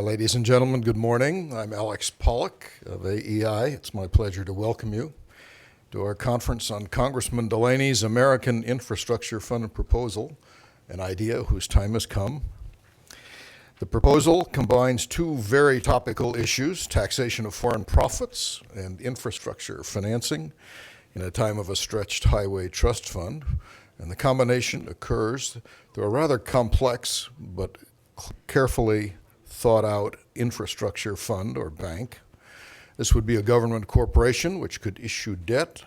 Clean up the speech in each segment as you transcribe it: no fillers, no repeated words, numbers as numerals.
Ladies and gentlemen, good morning. I'm Alex Pollock of AEI. It's my pleasure to welcome you to our conference on Congressman Delaney's American Infrastructure Fund proposal, an idea whose time has come. The proposal combines two very topical issues, taxation of foreign profits and infrastructure financing in a time of a stretched highway trust fund. And the combination occurs through a rather complex but carefully thought out infrastructure fund or bank. This would be a government corporation which could issue debt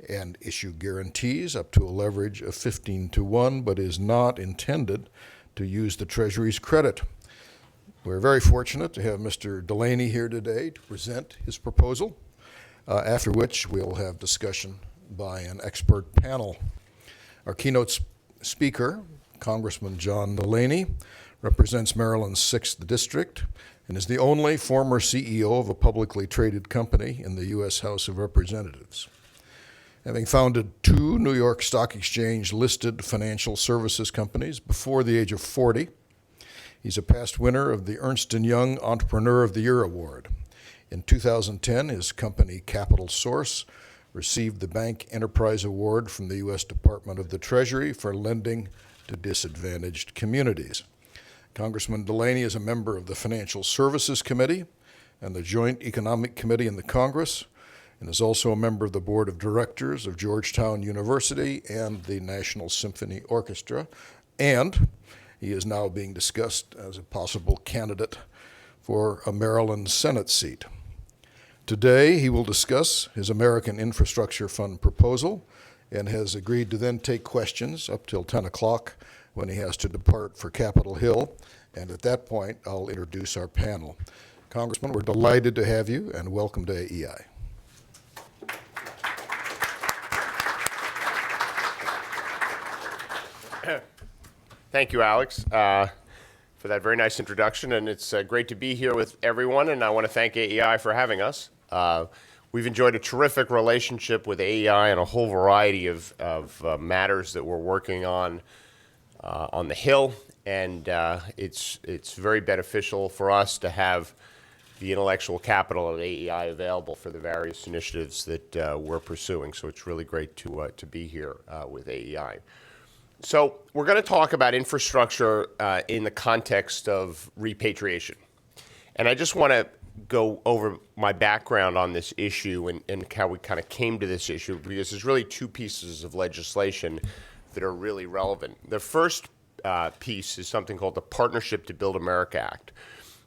and issue guarantees up to a leverage of 15-1, but is not intended to use the Treasury's credit. We're very fortunate to have Mr. Delaney here today to present his proposal, after which we'll have discussion by an expert panel. Our keynote speaker, Congressman John Delaney, represents Maryland's 6th District and is the only former CEO of a publicly traded company in the U.S. House of Representatives. Having founded 2 New York Stock Exchange-listed financial services companies before the age of 40, he's a past winner of the Ernst & Young Entrepreneur of the Year Award. In 2010, his company, Capital Source, received the Bank Enterprise Award from the U.S. Department of the Treasury for lending to disadvantaged communities. Congressman Delaney is a member of the Financial Services Committee and the Joint Economic Committee in the Congress, and is also a member of the Board of Directors of Georgetown University and the National Symphony Orchestra, and he is now being discussed as a possible candidate for a Maryland Senate seat. Today, he will discuss his American Infrastructure Fund proposal and has agreed to then take questions up till 10 o'clock when he has to depart for Capitol Hill. And at that point, I'll introduce our panel. Congressman, we're delighted to have you, and welcome to AEI. Thank you, Alex, for that very nice introduction. And it's great to be here with everyone, and I want to thank AEI for having us. We've enjoyed a terrific relationship with AEI on a whole variety of matters that we're working on the Hill, and it's very beneficial for us to have the intellectual capital at AEI available for the various initiatives that we're pursuing. So it's really great to be here with AEI. So we're going to talk about infrastructure in the context of repatriation. And I just want to go over my background on this issue and how we kind of came to this issue, because there's really 2 pieces of legislation that are really relevant. The first piece is something called the Partnership to Build America Act,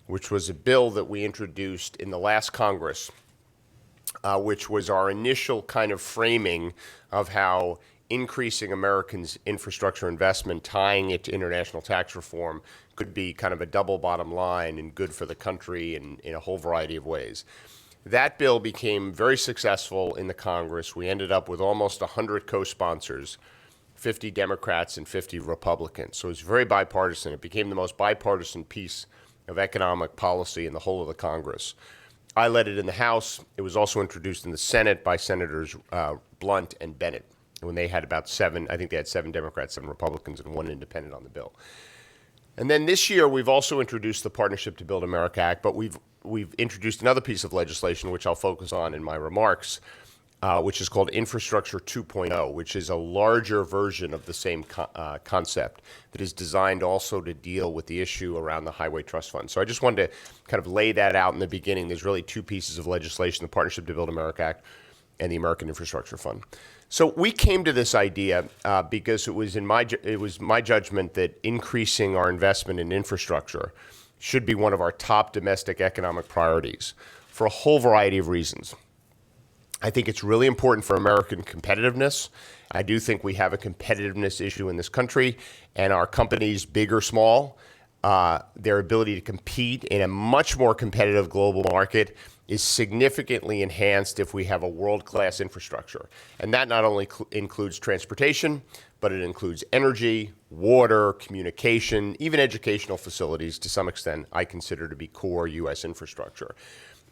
which was a bill that we introduced in the last Congress, which was our initial kind of framing of how increasing Americans' infrastructure investment, tying it to international tax reform, could be kind of a double bottom line and good for the country in a whole variety of ways. That bill became very successful in the Congress. We ended up with almost 100 co-sponsors, 50 Democrats and 50 Republicans. So it's very bipartisan. It became the most bipartisan piece of economic policy in the whole of the Congress. I led it in the House. It was also introduced in the Senate by Senators Blunt and Bennett, when they had about 7, I think they had 7 Democrats, 7 Republicans, and 1 independent on the bill. And then this year, we've also introduced the Partnership to Build America Act, but we've introduced another piece of legislation, which I'll focus on in my remarks, which is called Infrastructure 2.0, which is a larger version of the same concept that is designed also to deal with the issue around the Highway Trust Fund. So I just wanted to kind of lay that out in the beginning. There's really 2 pieces of legislation, the Partnership to Build America Act and the American Infrastructure Fund. So we came to this idea because it was my judgment that increasing our investment in infrastructure should be one of our top domestic economic priorities for a whole variety of reasons. I think it's really important for American competitiveness. I do think we have a competitiveness issue in this country, and our companies, big or small, their ability to compete in a much more competitive global market is significantly enhanced if we have a world-class infrastructure. And that not only includes transportation, but it includes energy, water, communication, even educational facilities to some extent I consider to be core U.S. infrastructure.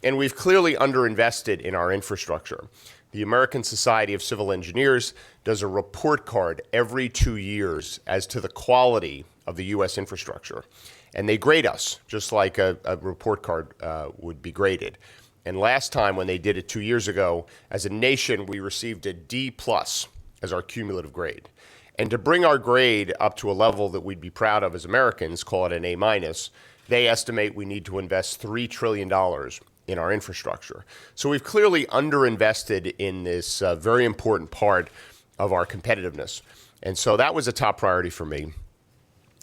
And we've clearly underinvested in our infrastructure. The American Society of Civil Engineers does a report card every 2 years as to the quality of the U.S. infrastructure. And they grade us, just like a report card would be graded. And last time when they did it 2 years ago, as a nation, we received a D+ as our cumulative grade. And to bring our grade up to a level that we'd be proud of as Americans, call it an A-, they estimate we need to invest $3 trillion in our infrastructure. So we've clearly underinvested in this very important part of our competitiveness. And so that was a top priority for me.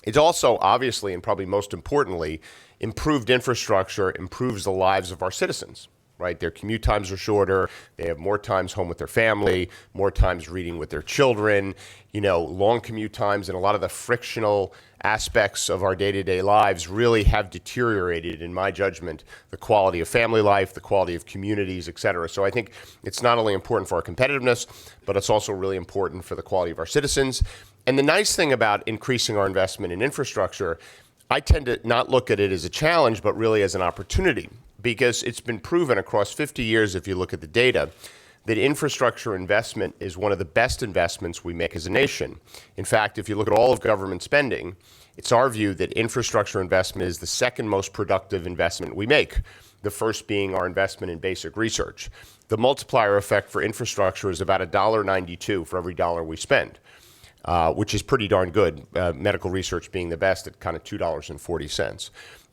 It's also, obviously, and probably most importantly, improved infrastructure improves the lives of our citizens, right? Their commute times are shorter. They have more times home with their family, more times reading with their children, long commute times, and a lot of the frictional aspects of our day-to-day lives really have deteriorated, in my judgment, the quality of family life, the quality of communities, et cetera. So I think it's not only important for our competitiveness, but it's also really important for the quality of our citizens. And the nice thing about increasing our investment in infrastructure, I tend to not look at it as a challenge, but really as an opportunity, because it's been proven across 50 years, if you look at the data, that infrastructure investment is one of the best investments we make as a nation. In fact, if you look at all of government spending, it's our view that infrastructure investment is the second most productive investment we make, the first being our investment in basic research. The multiplier effect for infrastructure is about $1.92 for every dollar we spend. Which is pretty darn good, medical research being the best at kind of $2.40.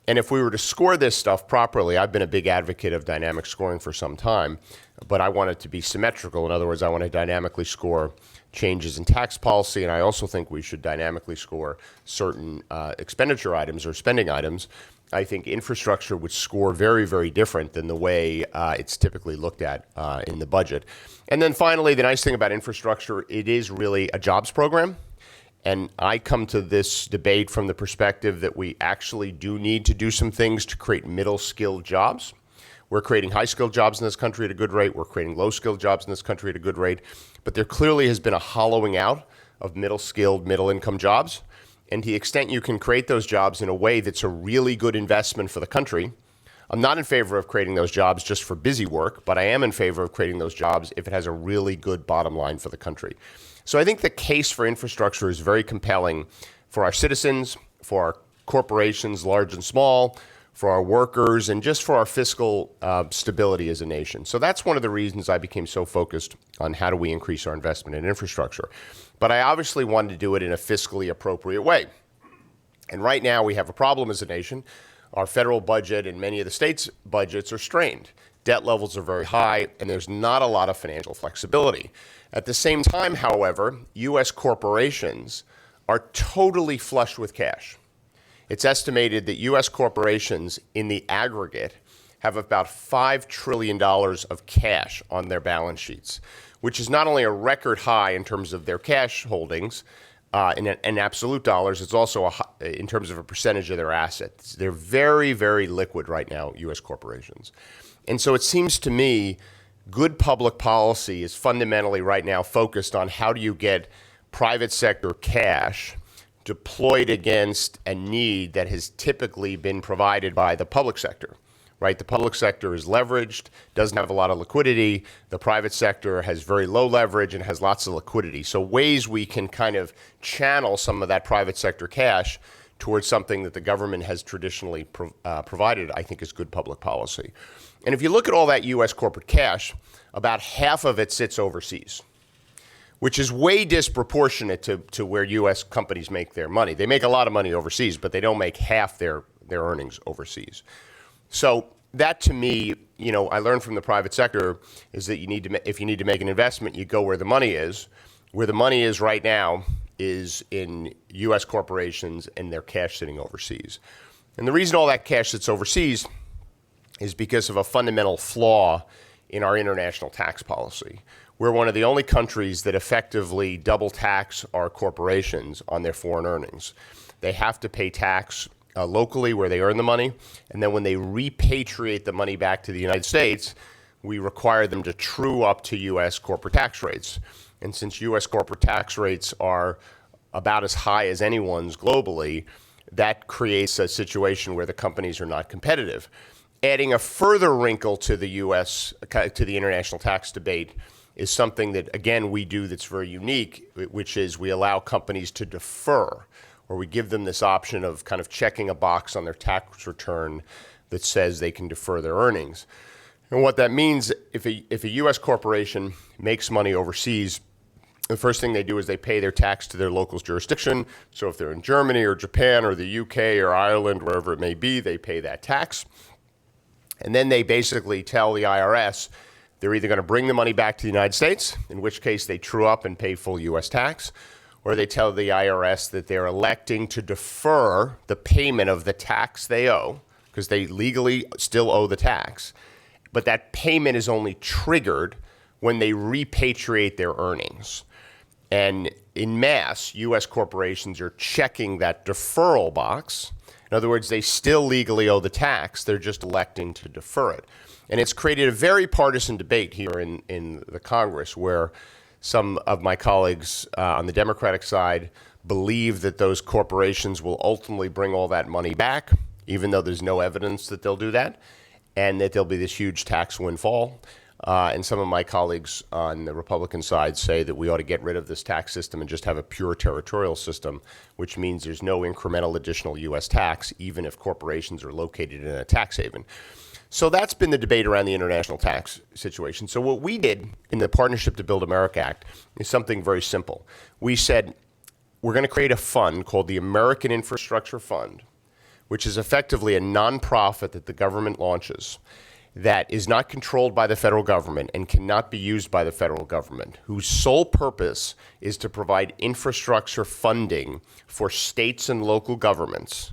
And if we were to score this stuff properly, I've been a big advocate of dynamic scoring for some time, but I want it to be symmetrical. In other words, I want to dynamically score changes in tax policy, and I also think we should dynamically score certain expenditure items or spending items. I think infrastructure would score very, very different than the way it's typically looked at in the budget. And then finally, the nice thing about infrastructure, it is really a jobs program. And I come to this debate from the perspective that we actually do need to do some things to create middle-skilled jobs. We're creating high-skilled jobs in this country at a good rate. We're creating low-skilled jobs in this country at a good rate. But there clearly has been a hollowing out of middle-skilled, middle-income jobs. And to the extent you can create those jobs in a way that's a really good investment for the country, I'm not in favor of creating those jobs just for busy work, but I am in favor of creating those jobs if it has a really good bottom line for the country. So I think the case for infrastructure is very compelling for our citizens, for our corporations, large and small, for our workers, and just for our fiscal stability as a nation. So that's one of the reasons I became so focused on how do we increase our investment in infrastructure. But I obviously wanted to do it in a fiscally appropriate way. And right now we have a problem as a nation. Our federal budget and many of the states' budgets are strained. Debt levels are very high, and there's not a lot of financial flexibility. At the same time, however, U.S. corporations are totally flush with cash. It's estimated that U.S. corporations in the aggregate have about $5 trillion of cash on their balance sheets, which is not only a record high in terms of their cash holdings, in absolute dollars, it's also in terms of a percentage of their assets. They're very, very liquid right now, U.S. corporations. And so it seems to me good public policy is fundamentally right now focused on how do you get private sector cash deployed against a need that has typically been provided by the public sector, right? The public sector is leveraged, doesn't have a lot of liquidity. The private sector has very low leverage and has lots of liquidity. So ways we can kind of channel some of that private sector cash towards something that the government has traditionally provided, I think is good public policy. And if you look at all that U.S. corporate cash, about half of it sits overseas, which is way disproportionate to where U.S. companies make their money. They make a lot of money overseas, but they don't make half their earnings overseas. So that to me, I learned from the private sector is that if you need to make an investment, you go where the money is. Where the money is right now is in U.S. corporations and their cash sitting overseas. And the reason all that cash sits overseas is because of a fundamental flaw in our international tax policy. We're one of the only countries that effectively double tax our corporations on their foreign earnings. They have to pay tax locally where they earn the money, and then when they repatriate the money back to the United States, we require them to true up to U.S. corporate tax rates. And since U.S. corporate tax rates are about as high as anyone's globally, that creates a situation where the companies are not competitive. Adding a further wrinkle to the international tax debate is something that, again, we do that's very unique, which is we allow companies to defer or we give them this option of kind of checking a box on their tax return that says they can defer their earnings. And what that means, if a U.S. corporation makes money overseas, the first thing they do is they pay their tax to their local jurisdiction. So if they're in Germany or Japan or the UK or Ireland, wherever it may be, they pay that tax. And then they basically tell the IRS they're either going to bring the money back to the United States, in which case they true up and pay full U.S. tax, or they tell the IRS that they're electing to defer the payment of the tax they owe, because they legally still owe the tax. But that payment is only triggered when they repatriate their earnings. And in mass, U.S. corporations are checking that deferral box. In other words, they still legally owe the tax. They're just electing to defer it. And it's created a very partisan debate here in the Congress, where some of my colleagues on the Democratic side believe that those corporations will ultimately bring all that money back, even though there's no evidence that they'll do that, and that there'll be this huge tax windfall. And some of my colleagues on the Republican side say that we ought to get rid of this tax system and just have a pure territorial system, which means there's no incremental additional U.S. tax, even if corporations are located in a tax haven. So that's been the debate around the international tax situation. So what we did in the Partnership to Build America Act is something very simple. We said we're going to create a fund called the American Infrastructure Fund, which is effectively a nonprofit that the government launches that is not controlled by the federal government and cannot be used by the federal government, whose sole purpose is to provide infrastructure funding for states and local governments,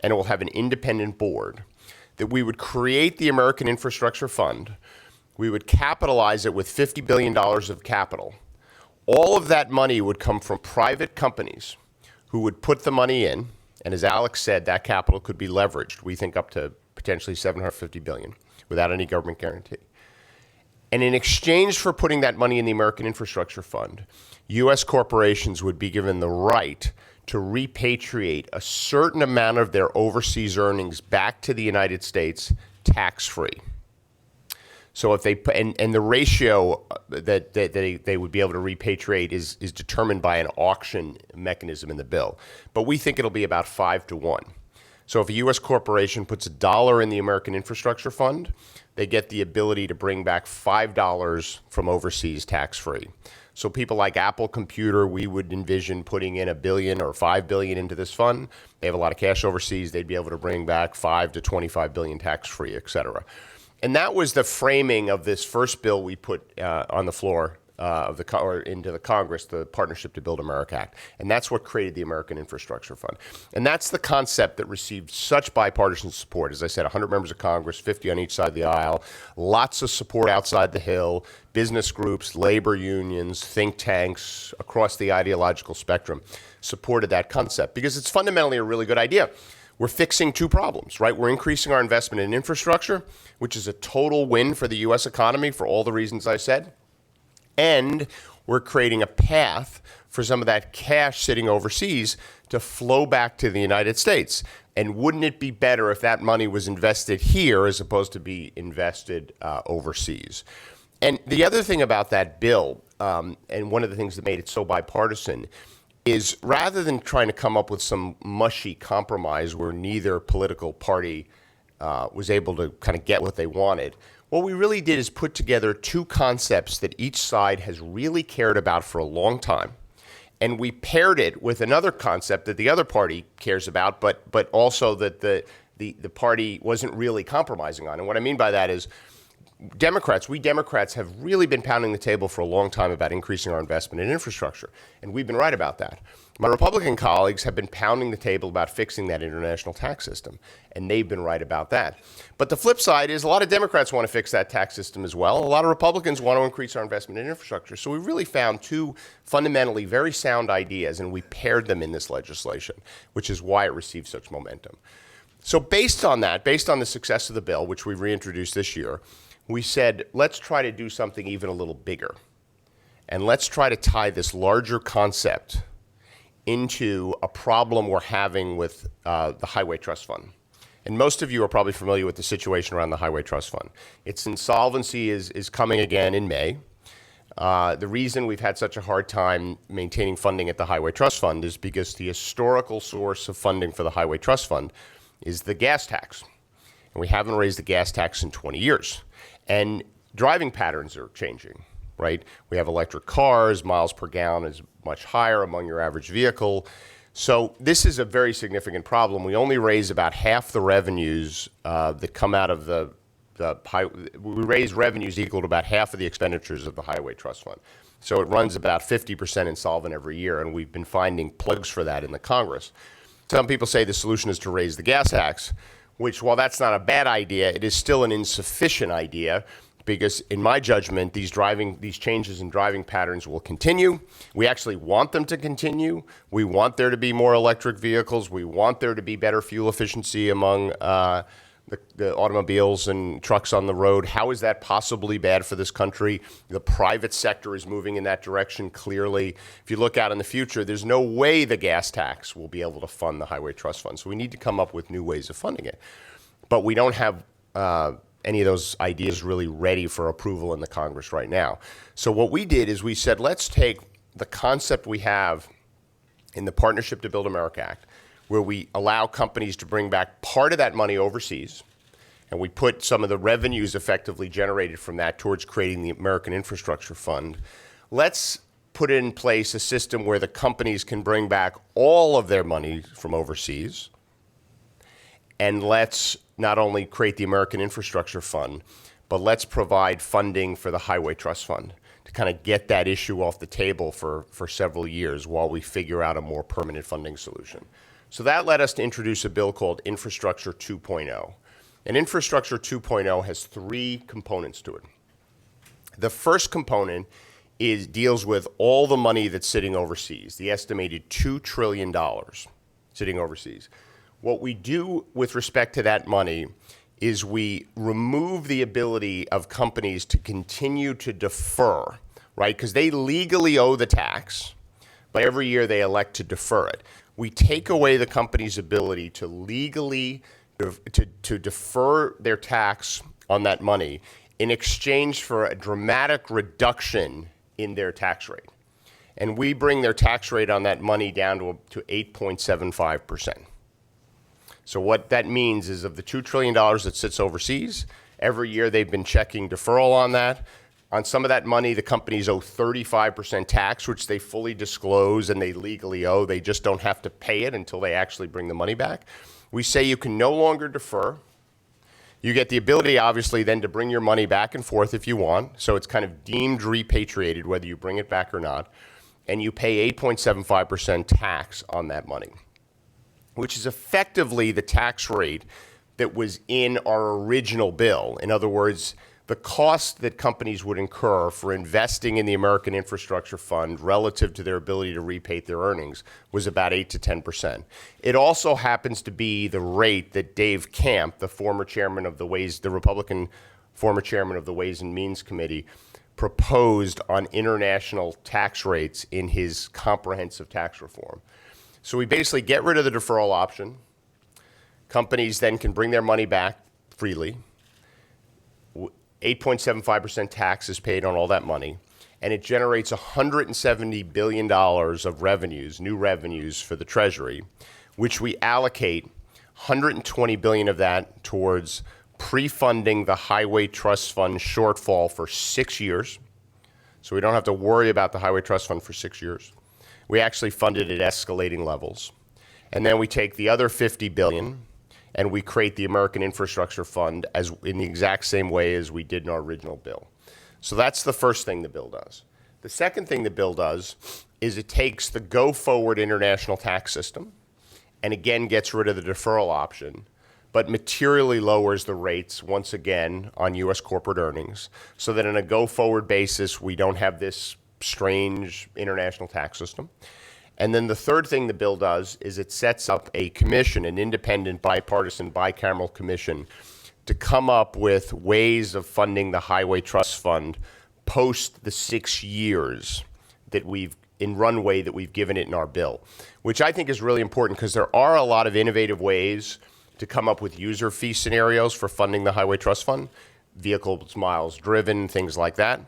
and it will have an independent board, that we would create the American Infrastructure Fund, we would capitalize it with $50 billion of capital. All of that money would come from private companies who would put the money in, and as Alex said, that capital could be leveraged, we think up to potentially $750 billion. Without any government guarantee. And in exchange for putting that money in the American Infrastructure Fund, U.S. corporations would be given the right to repatriate a certain amount of their overseas earnings back to the United States tax-free. So if they and the ratio that they would be able to repatriate is determined by an auction mechanism in the bill. But we think it'll be about 5 to 1. So if a U.S. corporation puts $1 in the American Infrastructure Fund, they get the ability to bring back $5 from overseas tax-free. So people like Apple Computer, we would envision putting in $1 billion or $5 billion into this fund. They have a lot of cash overseas. They'd be able to bring back $5 to $25 billion tax-free, et cetera. And that was the framing of this first bill we put on the floor into the Congress, the Partnership to Build America Act. And that's what created the American Infrastructure Fund. And that's the concept that received such bipartisan support. As I said, 100 members of Congress, 50 on each side of the aisle, lots of support outside the Hill, business groups, labor unions, think tanks across the ideological spectrum supported that concept because it's fundamentally a really good idea. We're fixing two problems, right? We're increasing our investment in infrastructure, which is a total win for the U.S. economy for all the reasons I said. And we're creating a path for some of that cash sitting overseas to flow back to the United States. And wouldn't it be better if that money was invested here as opposed to be invested overseas? And the other thing about that bill, and one of the things that made it so bipartisan, is rather than trying to come up with some mushy compromise where neither political party was able to kind of get what they wanted, what we really did is put together two concepts that each side has really cared about for a long time. And we paired it with another concept that the other party cares about, but also that the party wasn't really compromising on. And what I mean by that is we Democrats have really been pounding the table for a long time about increasing our investment in infrastructure. And we've been right about that. My Republican colleagues have been pounding the table about fixing that international tax system, and they've been right about that. But the flip side is a lot of Democrats want to fix that tax system as well. A lot of Republicans want to increase our investment in infrastructure. So we really found two fundamentally very sound ideas, and we paired them in this legislation, which is why it received such momentum. So based on that, based on the success of the bill, which we've reintroduced this year, we said, let's try to do something even a little bigger. And let's try to tie this larger concept into a problem we're having with the Highway Trust Fund. And most of you are probably familiar with the situation around the Highway Trust Fund. Its insolvency is coming again in May. The reason we've had such a hard time maintaining funding at the Highway Trust Fund is because the historical source of funding for the Highway Trust Fund is the gas tax. And we haven't raised the gas tax in 20 years. And driving patterns are changing, right? We have electric cars, miles per gallon is much higher among your average vehicle. So this is a very significant problem. We only raise about half the revenues that come out of we raise revenues equal to about half of the expenditures of the Highway Trust Fund. So it runs about 50% insolvent every year, and we've been finding plugs for that in the Congress. Some people say the solution is to raise the gas tax, which, while that's not a bad idea, it is still an insufficient idea because, in my judgment, these changes in driving patterns will continue. We actually want them to continue. We want there to be more electric vehicles. We want there to be better fuel efficiency among the automobiles and trucks on the road. How is that possibly bad for this country? The private sector is moving in that direction clearly. If you look out in the future, there's no way the gas tax will be able to fund the Highway Trust Fund. So we need to come up with new ways of funding it. But we don't have any of those ideas really ready for approval in the Congress right now. So what we did is we said, let's take the concept we have in the Partnership to Build America Act, where we allow companies to bring back part of that money overseas, and we put some of the revenues effectively generated from that towards creating the American Infrastructure Fund. Let's put in place a system where the companies can bring back all of their money from overseas, and let's not only create the American Infrastructure Fund, but let's provide funding for the Highway Trust Fund to kind of get that issue off the table for several years while we figure out a more permanent funding solution. So that led us to introduce a bill called Infrastructure 2.0. And Infrastructure 2.0 has three components to it. The first component deals with all the money that's sitting overseas, the estimated $2 trillion sitting overseas. What we do with respect to that money is we remove the ability of companies to continue to defer, right? Because they legally owe the tax, but every year they elect to defer it. We take away the company's ability to legally to defer their tax on that money in exchange for a dramatic reduction in their tax rate. And we bring their tax rate on that money down to 8.75%. So what that means is of the $2 trillion that sits overseas, every year they've been checking deferral on that. On some of that money, the companies owe 35% tax, which they fully disclose and they legally owe. They just don't have to pay it until they actually bring the money back. We say you can no longer defer. You get the ability, obviously, then to bring your money back and forth if you want. So it's kind of deemed repatriated, whether you bring it back or not. And you pay 8.75% tax on that money, which is effectively the tax rate that was in our original bill. In other words, the cost that companies would incur for investing in the American Infrastructure Fund relative to their ability to repay their earnings was about 8 to 10%. It also happens to be the rate that Dave Camp, the former chairman of the Republican former chairman of the Ways and Means Committee, proposed on international tax rates in his comprehensive tax reform. So we basically get rid of the deferral option. Companies then can bring their money back freely. 8.75% tax is paid on all that money, and it generates $170 billion of revenues, new revenues for the Treasury, which we allocate $120 billion of that towards pre-funding the Highway Trust Fund shortfall for 6 years. So we don't have to worry about the Highway Trust Fund for 6 years. We actually fund it at escalating levels. And then we take the other $50 billion and we create the American Infrastructure Fund in the exact same way as we did in our original bill. So that's the first thing the bill does. The second thing the bill does is it takes the go-forward international tax system and again gets rid of the deferral option, but materially lowers the rates once again on U.S. corporate earnings so that on a go-forward basis, we don't have this strange international tax system. And then the third thing the bill does is it sets up a commission, an independent, bipartisan, bicameral commission to come up with ways of funding the Highway Trust Fund post the 6 years that we've given it in our bill, which I think is really important because there are a lot of innovative ways to come up with user fee scenarios for funding the Highway Trust Fund, vehicles miles driven, things like that.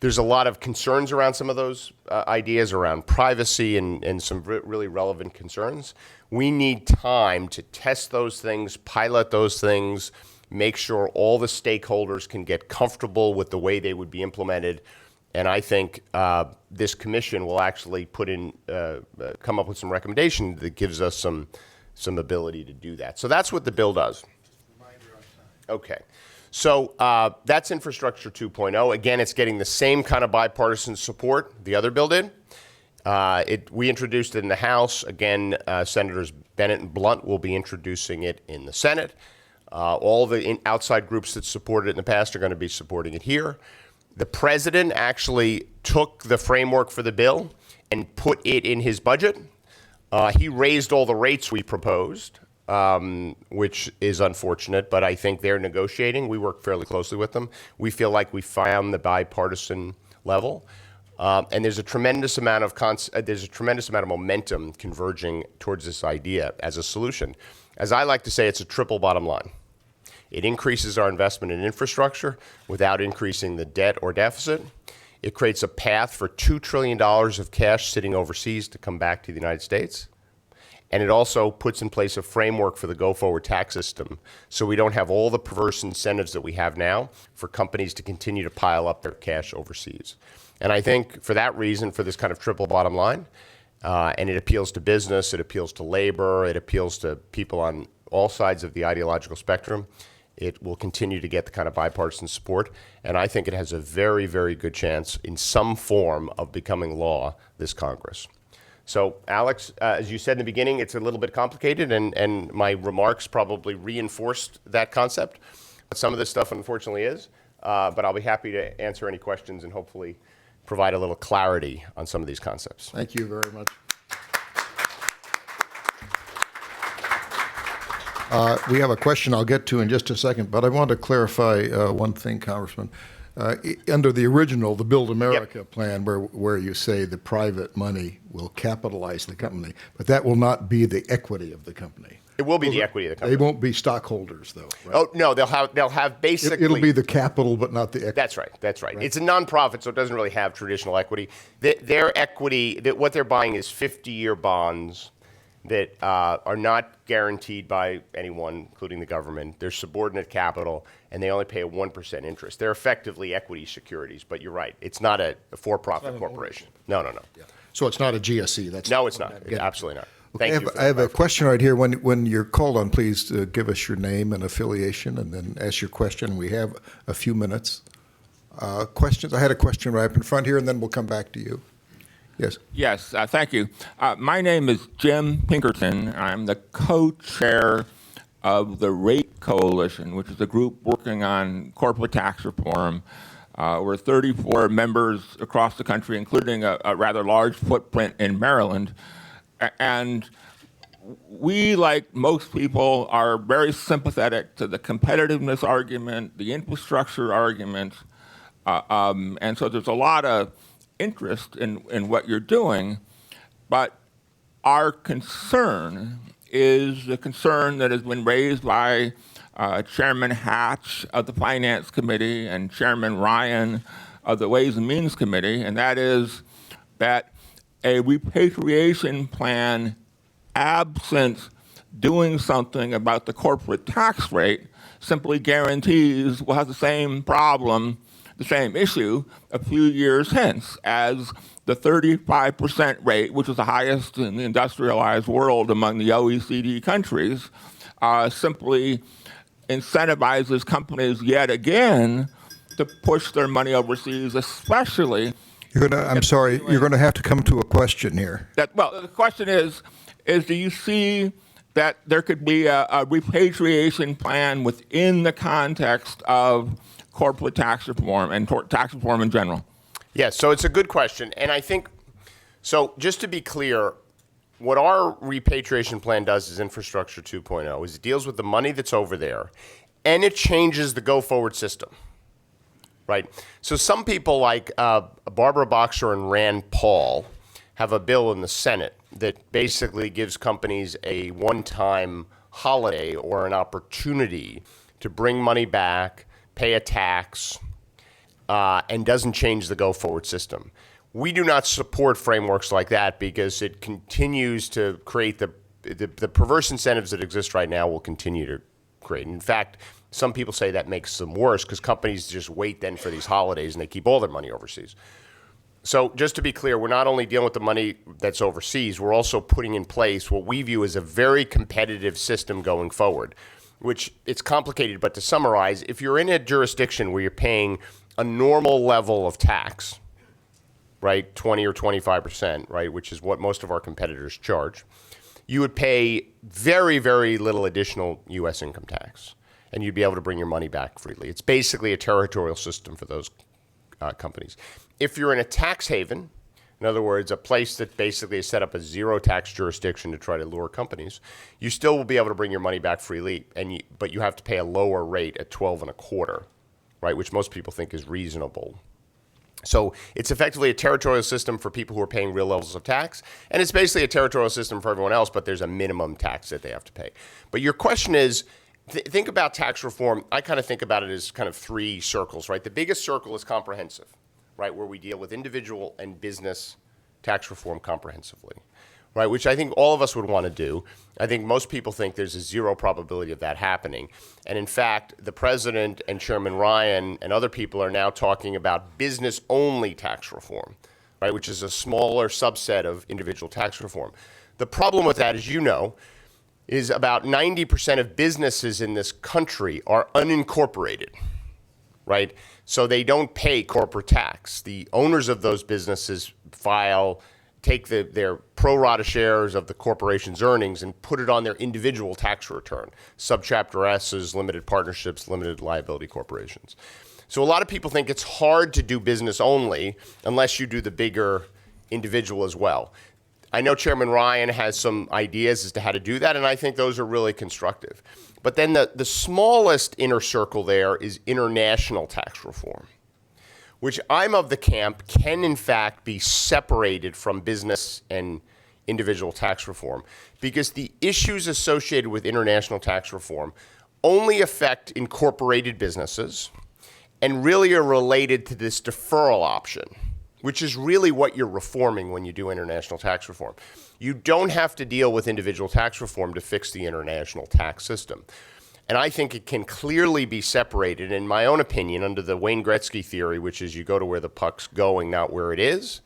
There's a lot of concerns around some of those ideas around privacy and some really relevant concerns. We need time to test those things, pilot those things, make sure all the stakeholders can get comfortable with the way they would be implemented. And I think this commission will actually come up with some recommendation that gives us some ability to do that. So that's what the bill does. Okay. So that's Infrastructure 2.0. Again, it's getting the same kind of bipartisan support the other bill did. We introduced it in the House. Again, Senators Bennett and Blunt will be introducing it in the Senate. All the outside groups that supported it in the past are going to be supporting it here. The president actually took the framework for the bill and put it in his budget. He raised all the rates we proposed, which is unfortunate, but I think they're negotiating. We work fairly closely with them. We feel like we found the bipartisan level. And there's a tremendous amount of momentum converging towards this idea as a solution. As I like to say, it's a triple bottom line. It increases our investment in infrastructure without increasing the debt or deficit. It creates a path for $2 trillion of cash sitting overseas to come back to the United States. And it also puts in place a framework for the go-forward tax system so we don't have all the perverse incentives that we have now for companies to continue to pile up their cash overseas. And I think for that reason, for this kind of triple bottom line, and it appeals to business, it appeals to labor, it appeals to people on all sides of the ideological spectrum, it will continue to get the kind of bipartisan support. And I think it has a very, very good chance in some form of becoming law this Congress. So, Alex, as you said in the beginning, it's a little bit complicated, and my remarks probably reinforced that concept. But some of this stuff, unfortunately, is. But I'll be happy to answer any questions and hopefully provide a little clarity on some of these concepts. Thank you very much. We have a question I'll get to in just a second, but I want to clarify one thing, Congressman. Under the original, the Build America plan, where you say the private money will capitalize the company, but that will not be the equity of the company. It will be the equity of the company. They won't be stockholders, though. Right? Oh no, they'll have basically. It'll be the capital, but not the equity. That's right. It's a nonprofit, so it doesn't really have traditional equity. Their equity, what they're buying is 50-year bonds that are not guaranteed by anyone, including the government. They're subordinate capital, and they only pay a 1% interest. They're effectively equity securities, but you're right. It's not a for-profit corporation. No. Yeah. So it's not a GSE. No, it's not. Absolutely not. Thank you. I have a question right here. When you're called on, please give us your name and affiliation, and then ask your question. We have a few minutes. Questions? I had a question right up in front here, and then we'll come back to you. Yes. Yes, thank you. My name is Jim Pinkerton. I'm the co-chair of the RATE Coalition, which is a group working on corporate tax reform. We're 34 members across the country, including a rather large footprint in Maryland. And we, like most people, are very sympathetic to the competitiveness argument, the infrastructure argument. And so there's a lot of interest in what you're doing, but our concern is the concern that has been raised by Chairman Hatch of the Finance Committee and Chairman Ryan of the Ways and Means Committee, and that is that a repatriation plan absent doing something about the corporate tax rate simply guarantees we'll have the same problem, the same issue a few years hence, as the 35% rate, which is the highest in the industrialized world among the OECD countries, simply incentivizes companies yet again to push their money overseas, especially. I'm sorry, you're going to have to come to a question here. Well, the question is do you see that there could be a repatriation plan within the context of corporate tax reform and tax reform in general? Yes, so it's a good question. And I think, so just to be clear, what our repatriation plan does is Infrastructure 2.0, is it deals with the money that's over there, and it changes the go-forward system, right? So some people like Barbara Boxer and Rand Paul have a bill in the Senate that basically gives companies a one-time holiday or an opportunity to bring money back, pay a tax, and doesn't change the go-forward system. We do not support frameworks like that because it continues to create the perverse incentives that exist right now will continue to create. In fact, some people say that makes them worse because companies just wait then for these holidays and they keep all their money overseas. So just to be clear, we're not only dealing with the money that's overseas, we're also putting in place what we view as a very competitive system going forward, which it's complicated, but to summarize, if you're in a jurisdiction where you're paying a normal level of tax, right, 20 or 25%, right, which is what most of our competitors charge, you would pay very, very little additional U.S. income tax, and you'd be able to bring your money back freely. It's basically a territorial system for those companies. If you're in a tax haven, in other words, a place that basically is set up a zero tax jurisdiction to try to lure companies, you still will be able to bring your money back freely, but you have to pay a lower rate at 12 and a quarter, right, which most people think is reasonable. So it's effectively a territorial system for people who are paying real levels of tax, and it's basically a territorial system for everyone else, but there's a minimum tax that they have to pay. But your question is, think about tax reform. I kind of think about it as kind of three circles, right? The biggest circle is comprehensive, right, where we deal with individual and business tax reform comprehensively, right, which I think all of us would want to do. I think most people think there's a zero probability of that happening. And in fact, the president and Chairman Ryan and other people are now talking about business-only tax reform, right, which is a smaller subset of individual tax reform. The problem with that, as you know, is about 90% of businesses in this country are unincorporated, right? So they don't pay corporate tax. The owners of those businesses take their pro rata shares of the corporation's earnings and put it on their individual tax return, subchapter S's, limited partnerships, limited liability corporations. So a lot of people think it's hard to do business only unless you do the bigger individual as well. I know Chairman Ryan has some ideas as to how to do that, and I think those are really constructive. But then the smallest inner circle there is international tax reform, which I'm of the camp can in fact be separated from business and individual tax reform, because the issues associated with international tax reform only affect incorporated businesses and really are related to this deferral option, which is really what you're reforming when you do international tax reform. You don't have to deal with individual tax reform to fix the international tax system. And I think it can clearly be separated, in my own opinion, under the Wayne Gretzky theory, which is you go to where the puck's going, not where it is,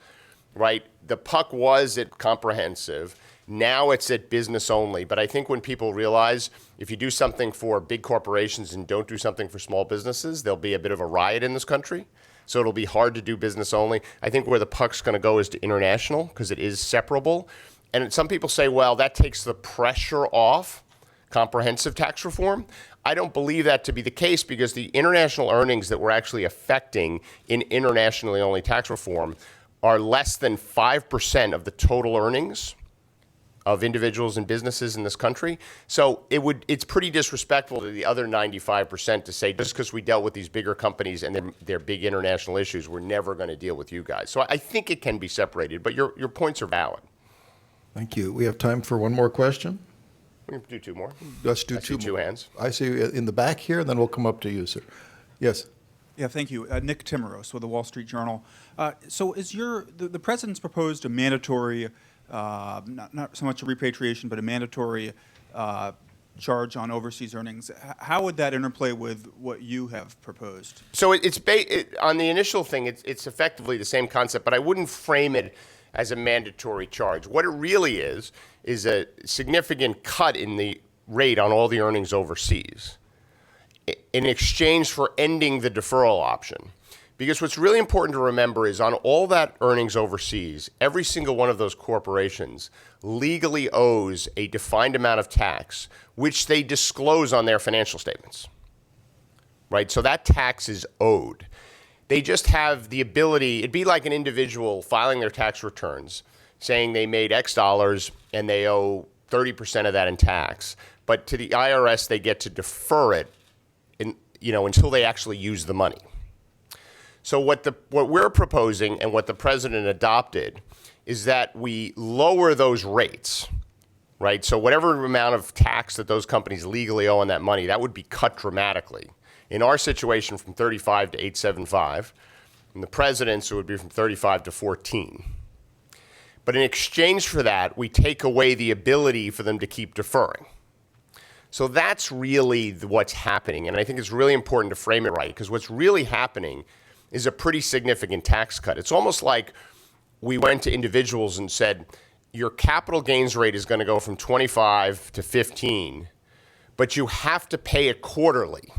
right? The puck was at comprehensive. Now it's at business only. But I think when people realize if you do something for big corporations and don't do something for small businesses, there'll be a bit of a riot in this country. So it'll be hard to do business only. I think where the puck's going to go is to international, because it is separable. And some people say, well, that takes the pressure off comprehensive tax reform. I don't believe that to be the case, because the international earnings that we're actually affecting in internationally only tax reform are less than 5% of the total earnings of individuals and businesses in this country. So it's pretty disrespectful to the other 95% to say, just because we dealt with these bigger companies and their big international issues, we're never going to deal with you guys. So I think it can be separated, but your points are valid. Thank you. We have time for one more question. We can do two more. Let's do I see two more. hands. I see in the back here, and then we'll come up to you, sir. Yes. Yeah, thank you. Nick Timmeros with the Wall Street Journal. So is the president's proposed a mandatory, not so much a repatriation, but a mandatory charge on overseas earnings? How would that interplay with what you have proposed? So on the initial thing, it's effectively the same concept, but I wouldn't frame it as a mandatory charge. What it really is a significant cut in the rate on all the earnings overseas in exchange for ending the deferral option. Because what's really important to remember is on all that earnings overseas, every single one of those corporations legally owes a defined amount of tax, which they disclose on their financial statements, right? So that tax is owed. They just have the ability, it'd be like an individual filing their tax returns, saying they made X dollars and they owe 30% of that in tax. But to the IRS, they get to defer it until they actually use the money. So what we're proposing and what the president adopted is that we lower those rates, right? So whatever amount of tax that those companies legally owe on that money, that would be cut dramatically. In our situation, from 35 to 875. In the president's, it would be from 35 to 14. But in exchange for that, we take away the ability for them to keep deferring. So that's really what's happening. And I think it's really important to frame it right, because what's really happening is a pretty significant tax cut. It's almost like we went to individuals and said, your capital gains rate is going to go from 25 to 15, but you have to pay it quarterly.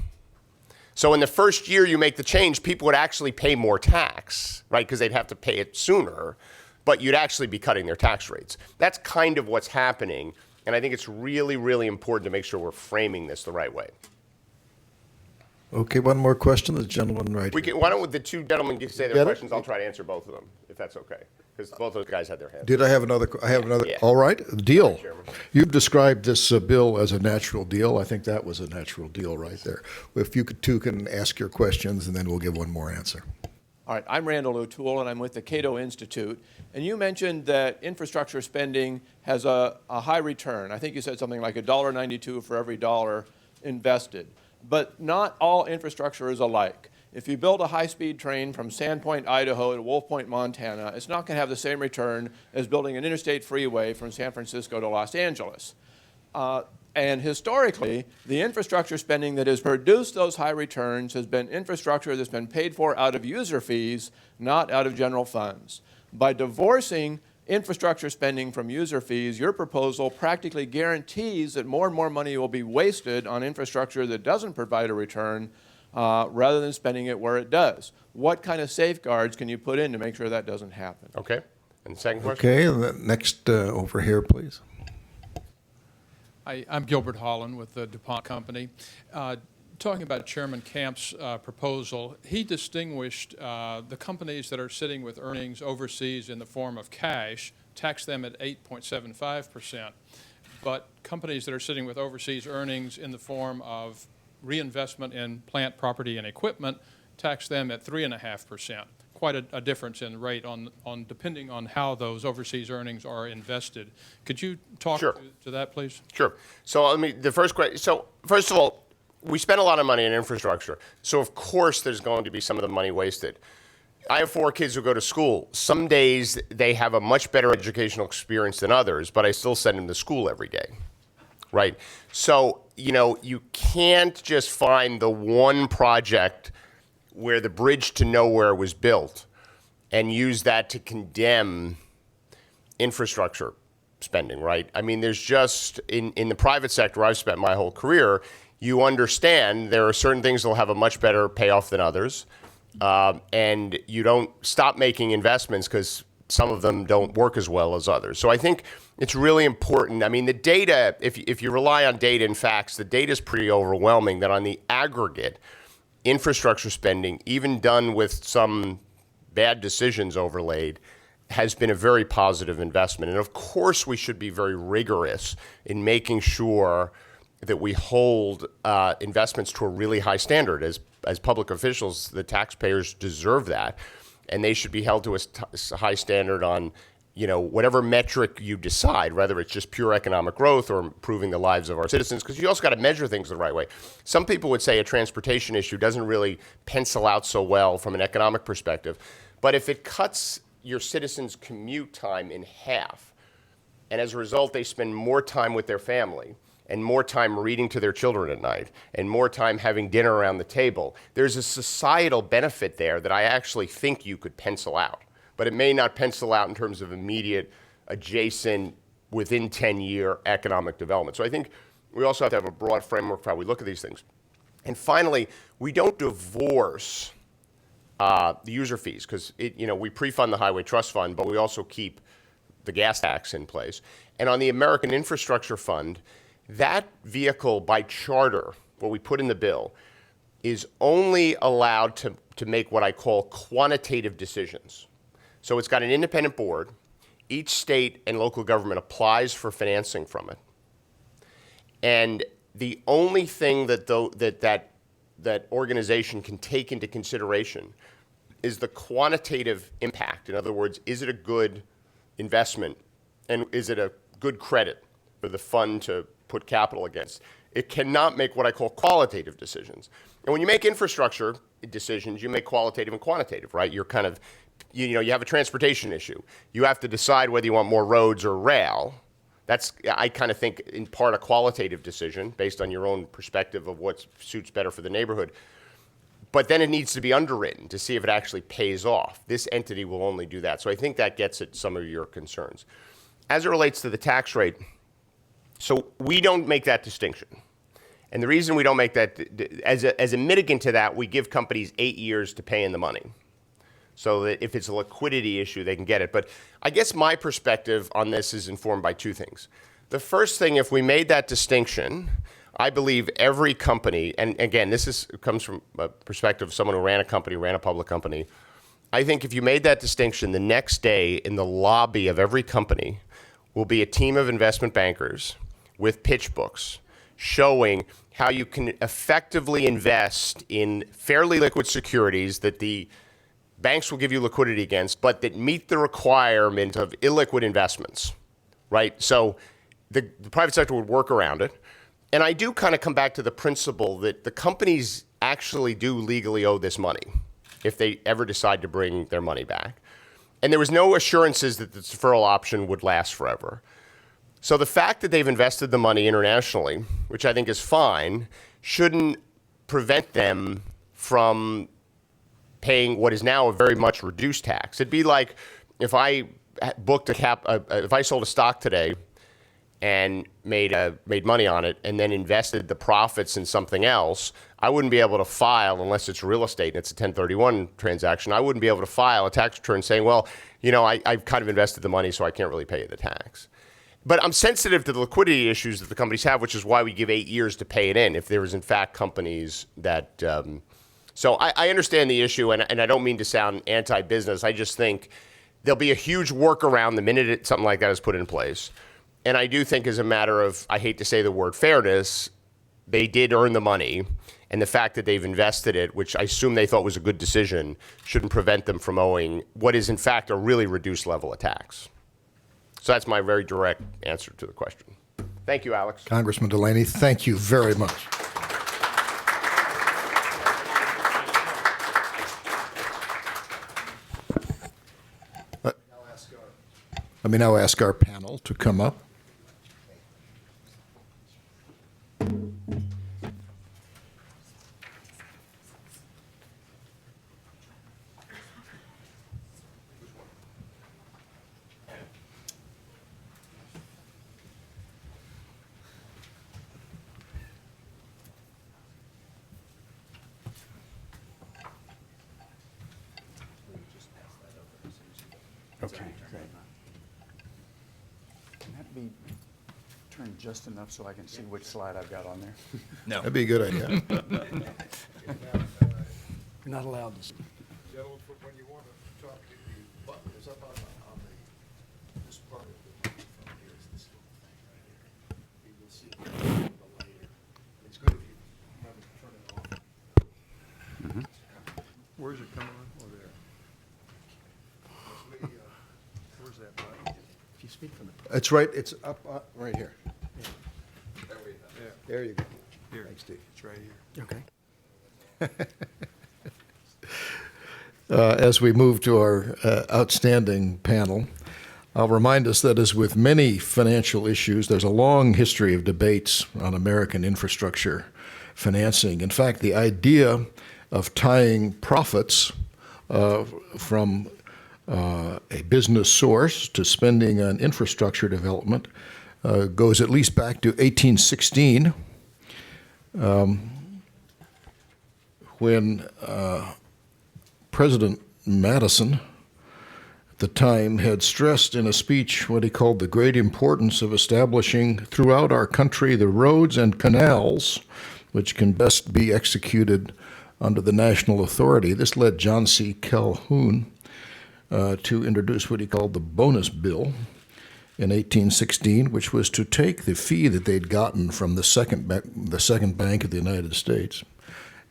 So in the first year you make the change, people would actually pay more tax, right? Because they'd have to pay it sooner, but you'd actually be cutting their tax rates. That's kind of what's happening. And I think it's really, really important to make sure we're framing this the right way. Okay, one more question. The gentleman right here. Why don't the two gentlemen say their Get it? questions? I'll try to answer both of them, if that's okay. Because both those guys had their hands. Did I have another? I have another. Yeah. All right, deal. Chairman. You've described this bill as a natural deal. I think that was a natural deal right there. If you two can ask your questions, and then we'll give one more answer. All right, I'm Randall O'Toole, and I'm with the Cato Institute. And you mentioned that infrastructure spending has a high return. I think you said something like $1.92 for every dollar invested. But not all infrastructure is alike. If you build a high-speed train from Sandpoint, Idaho to Wolf Point, Montana, it's not going to have the same return as building an interstate freeway from San Francisco to Los Angeles. And historically, the infrastructure spending that has produced those high returns has been infrastructure that's been paid for out of user fees, not out of general funds. By divorcing infrastructure spending from user fees, your proposal practically guarantees that more and more money will be wasted on infrastructure that doesn't provide a return rather than spending it where it does. What kind of safeguards can you put in to make sure that doesn't happen? Okay. And the second question? Okay, and the next over here, please. I'm Gilbert Holland with the DuPont Company. Talking about Chairman Camp's proposal, he distinguished the companies that are sitting with earnings overseas in the form of cash, tax them at 8.75%, but companies that are sitting with overseas earnings in the form of reinvestment in plant, property, and equipment, tax them at 3.5%. Quite a difference in rate on depending on how those overseas earnings are invested. Could you talk Sure. to that, please? Sure. So the first question. So first of all, we spend a lot of money in infrastructure. So of course there's going to be some of the money wasted. I have 4 kids who go to school. Some days they have a much better educational experience than others, but I still send them to school every day, right? So, you can't just find the one project where the bridge to nowhere was built and use that to condemn infrastructure spending, right? I mean, there's just, in the private sector, I've spent my whole career, you understand there are certain things that will have a much better payoff than others. And you don't stop making investments because some of them don't work as well as others. So I think it's really important. I mean, the data, if you rely on data and facts, the data is pretty overwhelming that on the aggregate, infrastructure spending, even done with some bad decisions overlaid, has been a very positive investment. And of course, we should be very rigorous in making sure that we hold investments to a really high standard. As public officials, the taxpayers deserve that. And they should be held to a high standard on whatever metric you decide, whether it's just pure economic growth or improving the lives of our citizens, because you also got to measure things the right way. Some people would say a transportation issue doesn't really pencil out so well from an economic perspective, but if it cuts your citizens' commute time in half, and as a result they spend more time with their family, and more time reading to their children at night, and more time having dinner around the table, there's a societal benefit there that I actually think you could pencil out. But it may not pencil out in terms of immediate, adjacent, within 10-year economic development. So I think we also have to have a broad framework for how we look at these things. And finally, we don't divorce the user fees, because we pre-fund the Highway Trust Fund, but we also keep the gas tax in place. And on the American Infrastructure Fund, that vehicle by charter, what we put in the bill, is only allowed to make what I call quantitative decisions. So it's got an independent board. Each state and local government applies for financing from it. And the only thing that organization can take into consideration is the quantitative impact. In other words, is it a good investment? And is it a good credit for the fund to put capital against? It cannot make what I call qualitative decisions. And when you make infrastructure decisions, you make qualitative and quantitative, right? You're kind of, you have a transportation issue. You have to decide whether you want more roads or rail. That's, I kind of think, in part a qualitative decision based on your own perspective of what suits better for the neighborhood. But then it needs to be underwritten to see if it actually pays off. This entity will only do that. So I think that gets at some of your concerns. As it relates to the tax rate, so we don't make that distinction. And the reason we don't make that, as a mitigant to that, we give companies 8 years to pay in the money, so that if it's a liquidity issue, they can get it. But I guess my perspective on this is informed by two things. The first thing, if we made that distinction, I believe every company, and again, comes from a perspective of someone who ran a public company. I think if you made that distinction, the next day in the lobby of every company will be a team of investment bankers with pitch books showing how you can effectively invest in fairly liquid securities that the banks will give you liquidity against, but that meet the requirement of illiquid investments, right? So the private sector would work around it. And I do kind of come back to the principle that the companies actually do legally owe this money if they ever decide to bring their money back. And there was no assurances that the deferral option would last forever. So the fact that they've invested the money internationally, which I think is fine, shouldn't prevent them from paying what is now a very much reduced tax. It'd be like if I if I sold a stock today and made money on it and then invested the profits in something else, I wouldn't be able to file, unless it's real estate and it's a 1031 transaction, I wouldn't be able to file a tax return saying, well, I've kind of invested the money, so I can't really pay you the tax. But I'm sensitive to the liquidity issues that the companies have, which is why we give 8 years to pay it in if there is, in fact, companies that... So I understand the issue, and I don't mean to sound anti-business. I just think there'll be a huge workaround the minute something like that is put in place. And I do think as a matter of, I hate to say the word fairness, they did earn the money. And the fact that they've invested it, which I assume they thought was a good decision, shouldn't prevent them from owing what is, in fact, a really reduced level of tax. So that's my very direct answer to the question. Thank you, Alex. Congressman Delaney, thank you very much. Let me now ask our panel to come up. Okay, great. Can that be turned just enough so I can see which slide I've got on there? That'd be a good idea. You're not allowed to. Gentlemen, when you want to talk, the button is up on this part of the microphone here. Is this little thing right here. You will see it a little later. It's good if you remember to turn it off. Where's it coming on? Oh, there. Where's that button? If you speak from the. It's right. It's up right here. There you go. Here. Thanks, Steve. It's right here. Okay. As we move to our outstanding panel, I'll remind us that as with many financial issues, there's a long history of debates on American infrastructure financing. In fact, the idea of tying profits from a business source to spending on infrastructure development goes at least back to 1816, when President Madison, at the time, had stressed in a speech what he called the great importance of establishing throughout our country the roads and canals which can best be executed under the national authority. This led John C. Calhoun to introduce what he called the bonus bill in 1816, which was to take the fee that they'd gotten from the second bank of the United States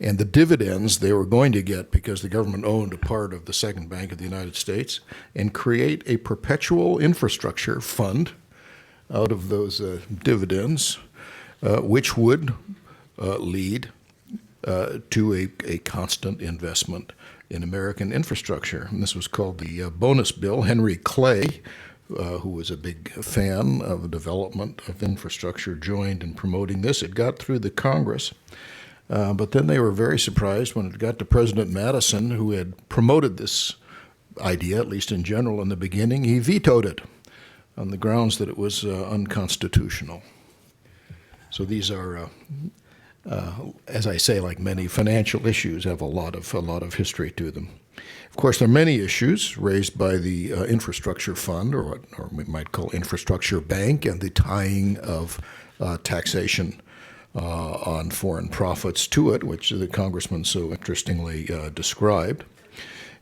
and the dividends they were going to get because the government owned a part of the Second Bank of the United States, and create a perpetual infrastructure fund out of those dividends which would lead to a constant investment in American infrastructure. And this was called the bonus bill. Henry Clay, who was a big fan of the development of infrastructure, joined in promoting this. It got through the Congress, but then they were very surprised when it got to President Madison, who had promoted this idea, at least in general, in the beginning. He vetoed it on the grounds that it was unconstitutional. So these are, as I say, like many financial issues, have a lot of history to them. Of course, there are many issues raised by the infrastructure fund, or what we might call infrastructure bank, and the tying of taxation on foreign profits to it, which the congressman so interestingly described.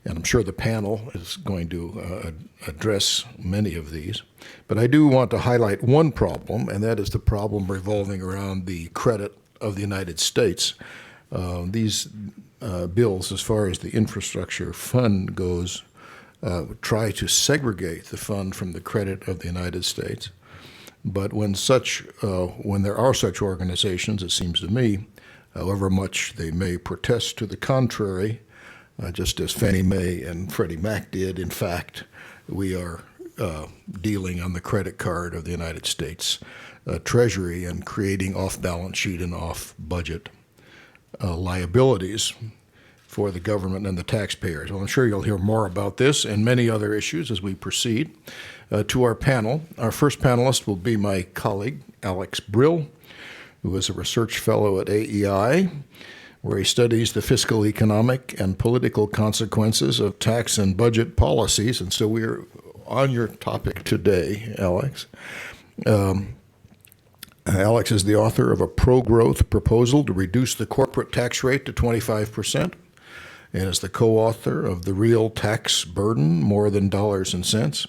And I'm sure the panel is going to address many of these. But I do want to highlight one problem, and that is the problem revolving around the credit of the United States. These bills, as far as the infrastructure fund goes, try to segregate the fund from the credit of the United States. But when there are such organizations, it seems to me, however much they may protest to the contrary, just as Fannie Mae and Freddie Mac did, in fact, we are dealing on the credit card of the United States Treasury and creating off-balance sheet and off-budget liabilities for the government and the taxpayers. Well, I'm sure you'll hear more about this and many other issues as we proceed to our panel. Our first panelist will be my colleague, Alex Brill, who is a research fellow at AEI, where he studies the fiscal, economic, and political consequences of tax and budget policies. And so we're on your topic today, Alex. Alex is the author of a pro-growth proposal to reduce the corporate tax rate to 25%, and is the co-author of The Real Tax Burden, More Than Dollars and Cents.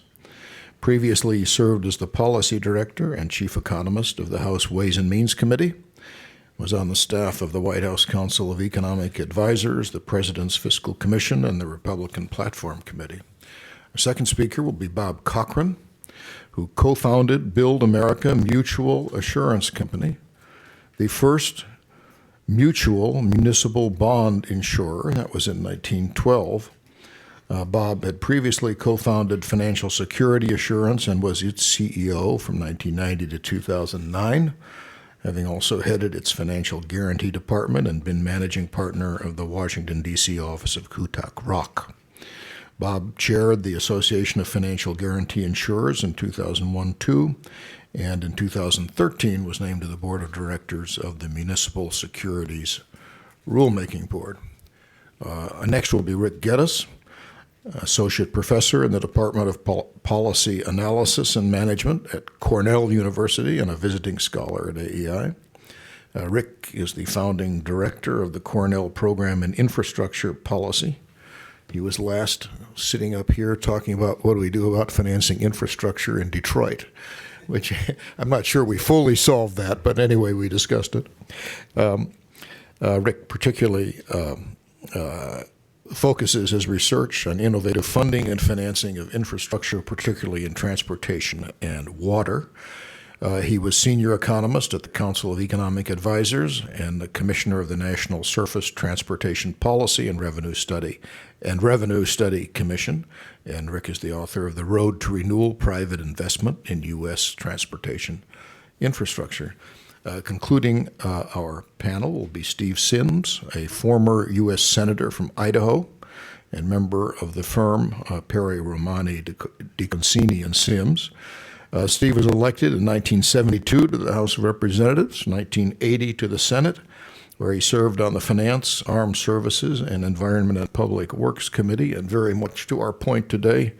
Previously, he served as the policy director and chief economist of the House Ways and Means Committee, was on the staff of the White House Council of Economic Advisors, the President's Fiscal Commission, and the Republican Platform Committee. Our second speaker will be Bob Cochran, who co-founded Build America Mutual Assurance Company, the first mutual municipal bond insurer. That was in 1912. Bob had previously co-founded Financial Security Assurance and was its CEO from 1990 to 2009, having also headed its financial guarantee department and been managing partner of the Washington, D.C. office of Kutak Rock. Bob chaired the Association of Financial Guarantee Insurers in 2001-2, and in 2013 was named to the board of directors of the Municipal Securities Rulemaking Board. Next will be Rick Geddes, associate professor in the Department of Policy Analysis and Management at Cornell University and a visiting scholar at AEI. Rick is the founding director of the Cornell Program in Infrastructure Policy. He was last sitting up here talking about what do we do about financing infrastructure in Detroit, which I'm not sure we fully solved that, but anyway, we discussed it. Rick particularly focuses his research on innovative funding and financing of infrastructure, particularly in transportation and water. He was senior economist at the Council of Economic Advisors and the commissioner of the National Surface Transportation Policy and Revenue Study Commission. And Rick is the author of The Road to Renewal: Private Investment in U.S. Transportation Infrastructure. Concluding our panel will be Steve Sims, a former U.S. Senator from Idaho and member of the firm Perry Romani DeConcini and Sims. Steve was elected in 1972 to the House of Representatives, 1980 to the Senate, where he served on the Finance, Armed Services, and Environment and Public Works Committee, and very much to our point today,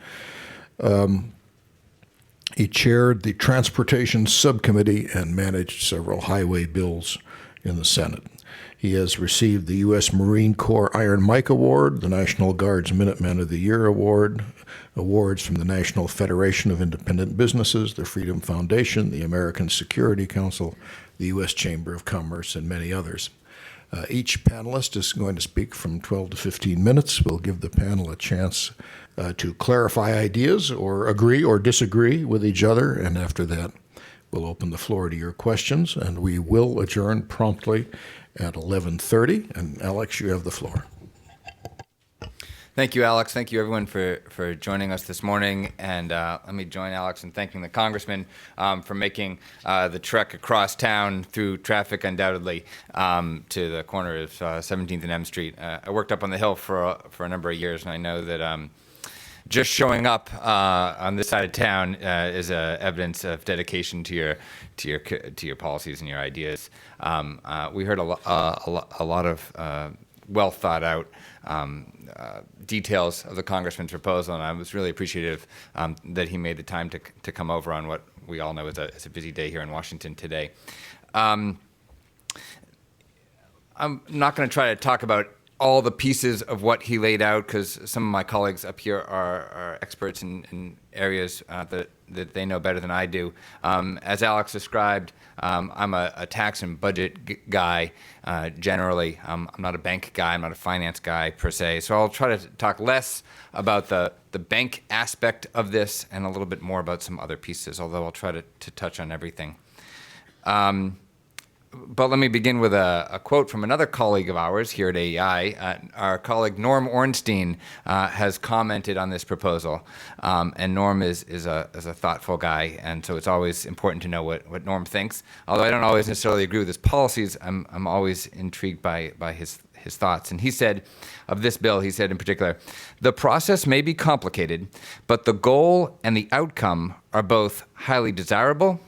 he chaired the Transportation Subcommittee and managed several highway bills in the Senate. He has received the U.S. Marine Corps Iron Mike Award, the National Guard's Minuteman of the Year Award, awards from the National Federation of Independent Businesses, the Freedom Foundation, the American Security Council, the U.S. Chamber of Commerce, and many others. Each panelist is going to speak from 12 to 15 minutes. We'll give the panel a chance to clarify ideas or agree or disagree with each other, and after that, We'll open the floor to your questions, and we will adjourn promptly at 11:30. And Alex, you have the floor. Thank you, Alex. Thank you, everyone, for joining us this morning. And let me join Alex in thanking the congressman for making the trek across town through traffic, undoubtedly, to the corner of 17th and M Street. I worked up on the Hill for a number of years, and I know that just showing up on this side of town is evidence of dedication to your policies and your ideas. We heard a lot of well thought out details of the congressman's proposal, and I was really appreciative that he made the time to come over on what we all know is a busy day here in Washington today. I'm not going to try to talk about all the pieces of what he laid out, because some of my colleagues up here are experts in areas that they know better than I do. As Alex described, I'm a tax and budget guy generally. I'm not a bank guy. I'm not a finance guy per se. So I'll try to talk less about the bank aspect of this and a little bit more about some other pieces, although I'll try to touch on everything. But let me begin with a quote from another colleague of ours here at AEI. Our colleague Norm Ornstein has commented on this proposal, and Norm is a thoughtful guy, and so it's always important to know what Norm thinks. Although I don't always necessarily agree with his policies, I'm always intrigued by his thoughts. And he said of this bill, he said in particular, "The process may be complicated, but the goal and the outcome are both highly desirable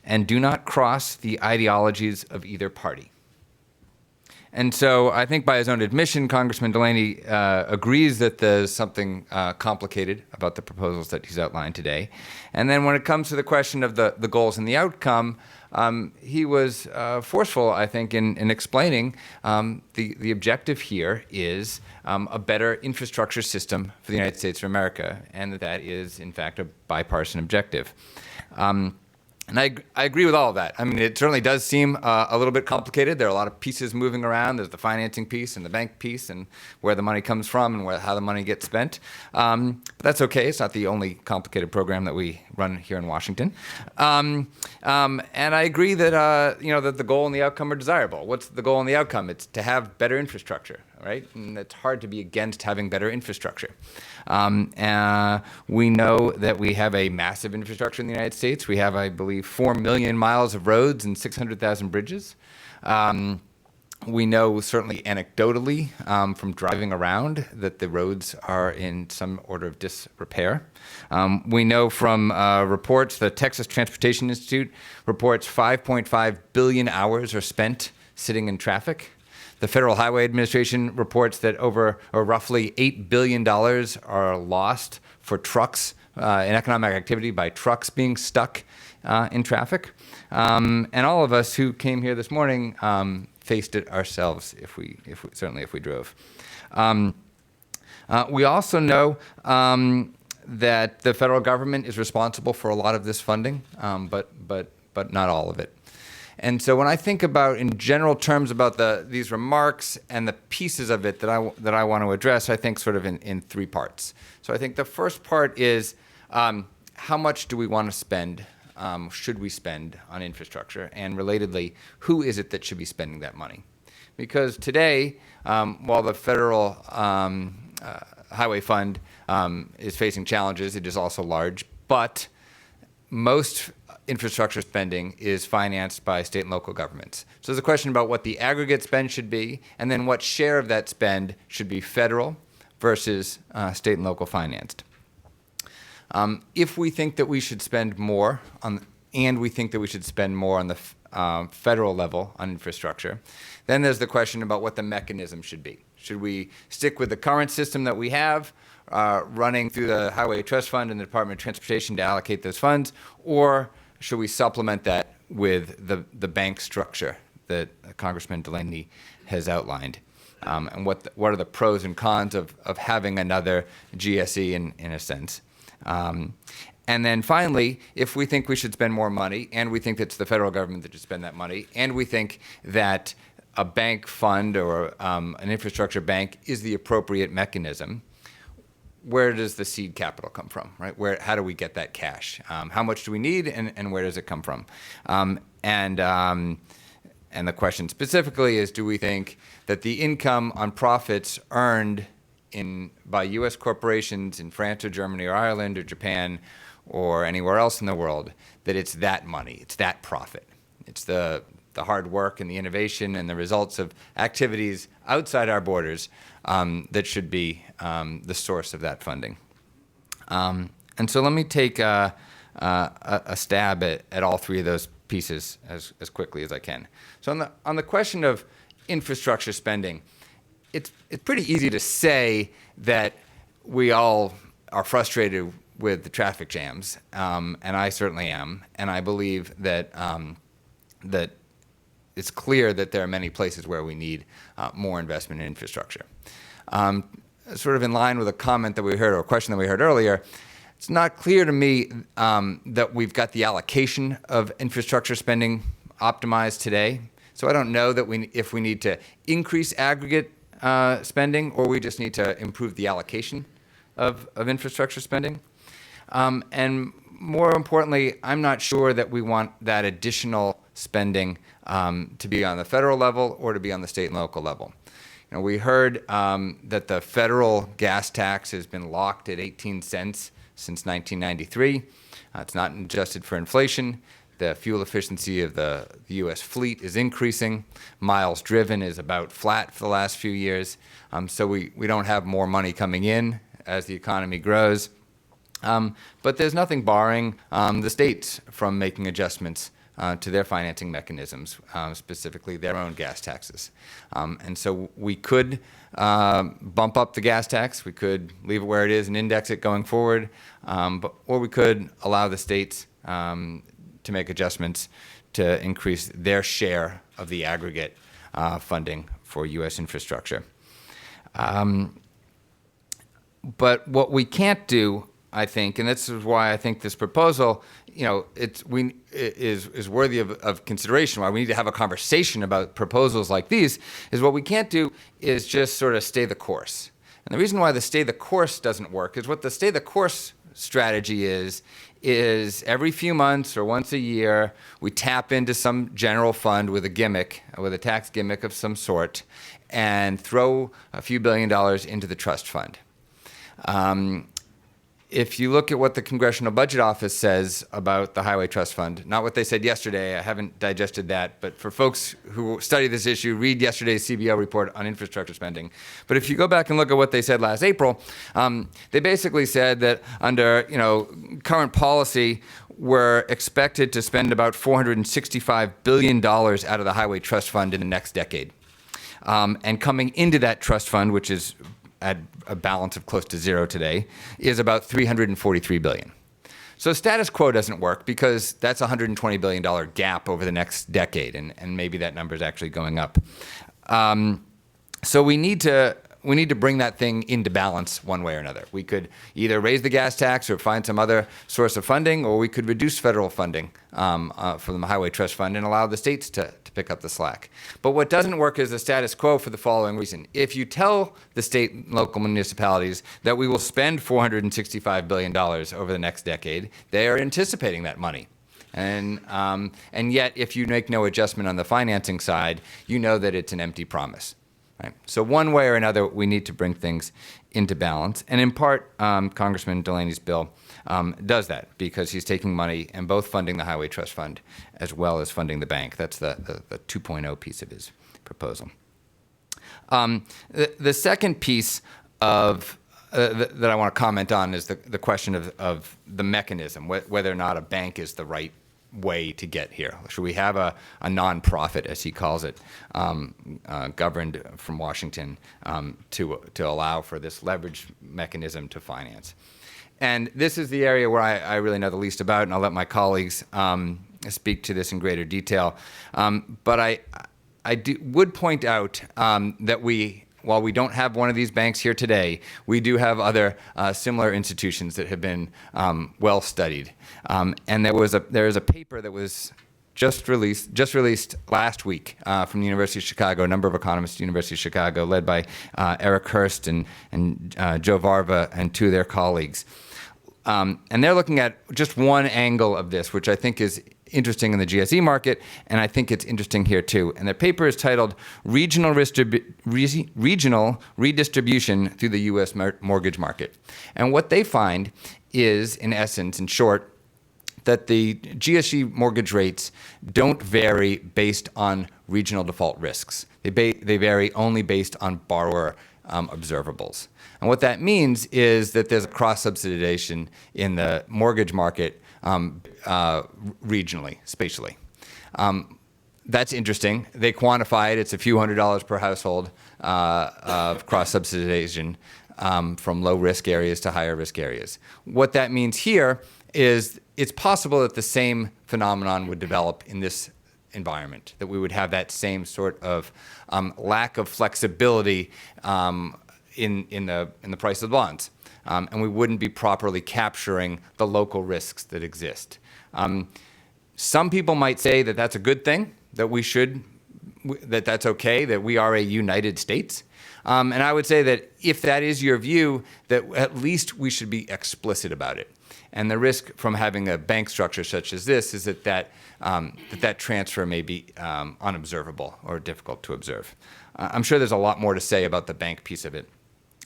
and do not cross the ideologies of either party." And so I think by his own admission, Congressman Delaney agrees that there's something complicated about the proposals that he's outlined today. And then when it comes to the question of the goals and the outcome, he was forceful, I think, in explaining the objective here is a better infrastructure system for the United States of America, and that is, in fact, a bipartisan objective. And I agree with all of that. I mean, it certainly does seem a little bit complicated. There are a lot of pieces moving around. There's the financing piece and the bank piece and where the money comes from and how the money gets spent. But that's okay. It's not the only complicated program that we run here in Washington. And I agree that, that the goal and the outcome are desirable. What's the goal and the outcome? It's to have better infrastructure, right? And it's hard to be against having better infrastructure. We know that we have a massive infrastructure in the United States. We have, I believe, 4 million miles of roads and 600,000 bridges. We know, certainly anecdotally, from driving around, that the roads are in some order of disrepair. We know from reports, the Texas Transportation Institute reports 5.5 billion hours are spent sitting in traffic. The Federal Highway Administration reports that roughly $8 billion are lost for trucks in economic activity by trucks being stuck in traffic. And all of us who came here this morning faced it ourselves if we drove. We also know that the federal government is responsible for a lot of this funding, but not all of it. And so when I think about, in general terms, about these remarks and the pieces of it that I want to address, I think sort of in three parts. So I think the first part is how much do we want to spend, should we spend on infrastructure? And relatedly, who is it that should be spending that money? Because today, while the federal highway fund is facing challenges, it is also large, but most infrastructure spending is financed by state and local governments. So there's a question about what the aggregate spend should be, and then what share of that spend should be federal versus state and local financed. If we think that we should spend more and we think that we should spend more on the federal level on infrastructure, then there's the question about what the mechanism should be. Should we stick with the current system that we have, running through the Highway Trust Fund and the Department of Transportation to allocate those funds, or should we supplement that with the bank structure that Congressman Delaney has outlined? And what are the pros and cons of having another GSE in a sense? And then finally, if we think we should spend more money, and we think it's the federal government that should spend that money, and we think that a bank fund or an infrastructure bank is the appropriate mechanism, where does the seed capital come from, right? How do we get that cash? How much do we need, and where does it come from? And the question specifically is, do we think that the income on profits earned by U.S. corporations in France or Germany or Ireland or Japan or anywhere else in the world, that it's that money, it's that profit, it's the hard work and the innovation and the results of activities outside our borders that should be the source of that funding. And so let me take a stab at all three of those pieces as quickly as I can. So on the question of infrastructure spending, it's pretty easy to say that we all are frustrated with the traffic jams, and I certainly am, and I believe that that it's clear that there are many places where we need more investment in infrastructure. Sort of in line with a comment that we heard, or a question that we heard earlier, it's not clear to me that we've got the allocation of infrastructure spending optimized today. So I don't know that if we need to increase aggregate spending, or we just need to improve the allocation of infrastructure spending. And more importantly, I'm not sure that we want that additional spending to be on the federal level or to be on the state and local level. You know, we heard that the federal gas tax has been locked at 18 cents since 1993. It's not adjusted for inflation. The fuel efficiency of the U.S. fleet is increasing. Miles driven is about flat for the last few years. So we don't have more money coming in as the economy grows. But there's nothing barring the states from making adjustments to their financing mechanisms, specifically their own gas taxes. And so we could bump up the gas tax. We could leave it where it is and index it going forward. Or we could allow the states to make adjustments to increase their share of the aggregate funding for U.S. infrastructure. But what we can't do, I think, and this is why I think this proposal, is worthy of consideration, why we need to have a conversation about proposals like these, is what we can't do is just sort of stay the course. And the reason why the stay the course doesn't work is what the stay the course strategy is every few months or once a year, we tap into some general fund with a tax gimmick of some sort, and throw a few $1 billion into the trust fund. If you look at what the Congressional Budget Office says about the Highway Trust Fund, not what they said yesterday, I haven't digested that, but for folks who study this issue, read yesterday's CBO report on infrastructure spending. But if you go back and look at what they said last April, they basically said that under current policy, we're expected to spend about $465 billion out of the Highway Trust Fund in the next decade. And coming into that trust fund, which is at a balance of close to zero today, is about $343 billion. So status quo doesn't work because that's a $120 billion gap over the next decade, and maybe that number is actually going up. So we need to bring that thing into balance one way or another. We could either raise the gas tax or find some other source of funding, or we could reduce federal funding from the Highway Trust Fund and allow the states to pick up the slack. But what doesn't work is the status quo for the following reason. If you tell the state and local municipalities that we will spend $465 billion over the next decade, they are anticipating that money. And yet, if you make no adjustment on the financing side, you know that it's an empty promise. Right? So one way or another, we need to bring things into balance. And in part, Congressman Delaney's bill does that because he's taking money and both funding the Highway Trust Fund as well as funding the bank. That's the 2.0 piece of his proposal. The second piece of that I want to comment on is the question of the mechanism, whether or not a bank is the right way to get here. Should we have a nonprofit, as he calls it, governed from Washington to allow for this leverage mechanism to finance? And this is the area where I really know the least about, and I'll let my colleagues speak to this in greater detail. But I would point out that while we don't have one of these banks here today, we do have other similar institutions that have been well studied. And there is a paper that was just released last week from the University of Chicago, a number of economists at the University of Chicago, led by Eric Hurst and Joe Varva and two of their colleagues. And they're looking at just one angle of this, which I think is interesting in the GSE market, and I think it's interesting here too. And the paper is titled Regional Redistribution Through the U.S. Mortgage Market. And what they find is, in essence, in short, that the GSE mortgage rates don't vary based on regional default risks. They vary only based on borrower observables. And what that means is that there's a cross-subsidization in the mortgage market regionally, spatially. That's interesting. They quantify it. It's a few $100s per household of cross-subsidization from low-risk areas to higher-risk areas. What that means here is it's possible that the same phenomenon would develop in this environment, that we would have that same sort of lack of flexibility in the price of bonds. And we wouldn't be properly capturing the local risks that exist. Some people might say that that's a good thing, that that's okay, that we are a United States. And I would say that if that is your view, that at least we should be explicit about it. And the risk from having a bank structure such as this is that transfer may be unobservable or difficult to observe. I'm sure there's a lot more to say about the bank piece of it,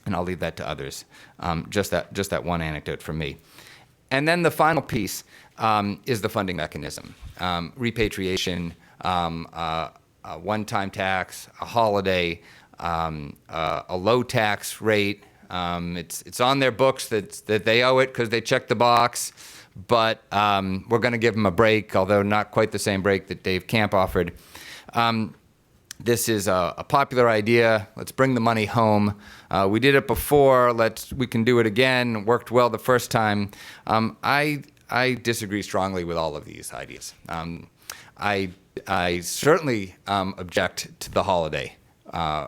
and I'll leave that to others. Just that one anecdote from me. And then the final piece is the funding mechanism. Repatriation, a one-time tax, a holiday, a low tax rate. It's on their books that they owe it because they checked the box, but we're going to give them a break, although not quite the same break that Dave Camp offered. This is a popular idea. Let's bring the money home. We did it before. We can do it again. It worked well the first time. I disagree strongly with all of these ideas. I certainly object to the holiday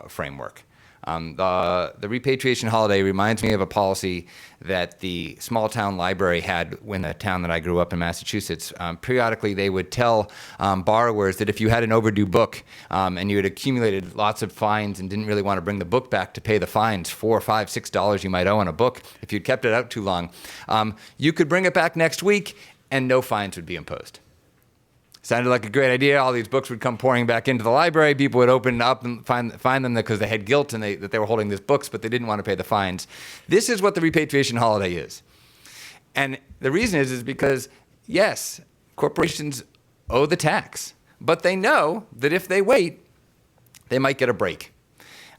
framework. The repatriation holiday reminds me of a policy that the small town library had in the town that I grew up in, Massachusetts. Periodically, they would tell borrowers that if you had an overdue book and you had accumulated lots of fines and didn't really want to bring the book back to pay the fines, $4, $5, $6 you might owe on a book, if you'd kept it out too long, you could bring it back next week and no fines would be imposed. Sounded like a great idea. All these books would come pouring back into the library. People would open up and find them because they had guilt and that they were holding these books, but they didn't want to pay the fines. This is what the repatriation holiday is. And the reason is because, yes, corporations owe the tax, but they know that if they wait, they might get a break.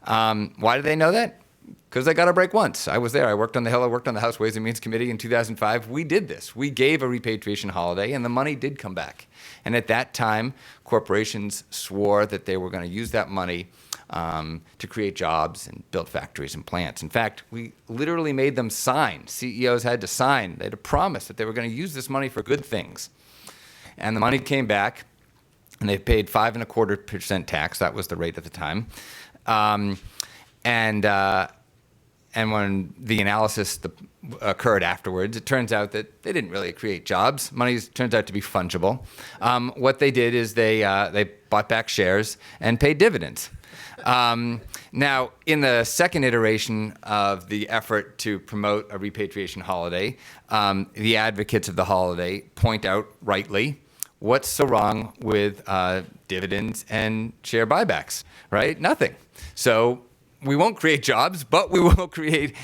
Why do they know that? Because they got a break once. I was there. I worked on the Hill. I worked on the House Ways and Means Committee in 2005. We did this. We gave a repatriation holiday, and the money did come back. And at that time, corporations swore that they were going to use that money to create jobs and build factories and plants. In fact, we literally made them sign. CEOs had to sign. They had to promise that they were going to use this money for good things. And the money came back, and they paid 5.25% tax. That was the rate at the time. And when the analysis occurred afterwards, it turns out that they didn't really create jobs. Money turns out to be fungible. What they did is they bought back shares and paid dividends. Now, in the second iteration of the effort to promote a repatriation holiday, the advocates of the holiday point out rightly, what's so wrong with dividends and share buybacks, right? Nothing. So we won't create jobs, but we will create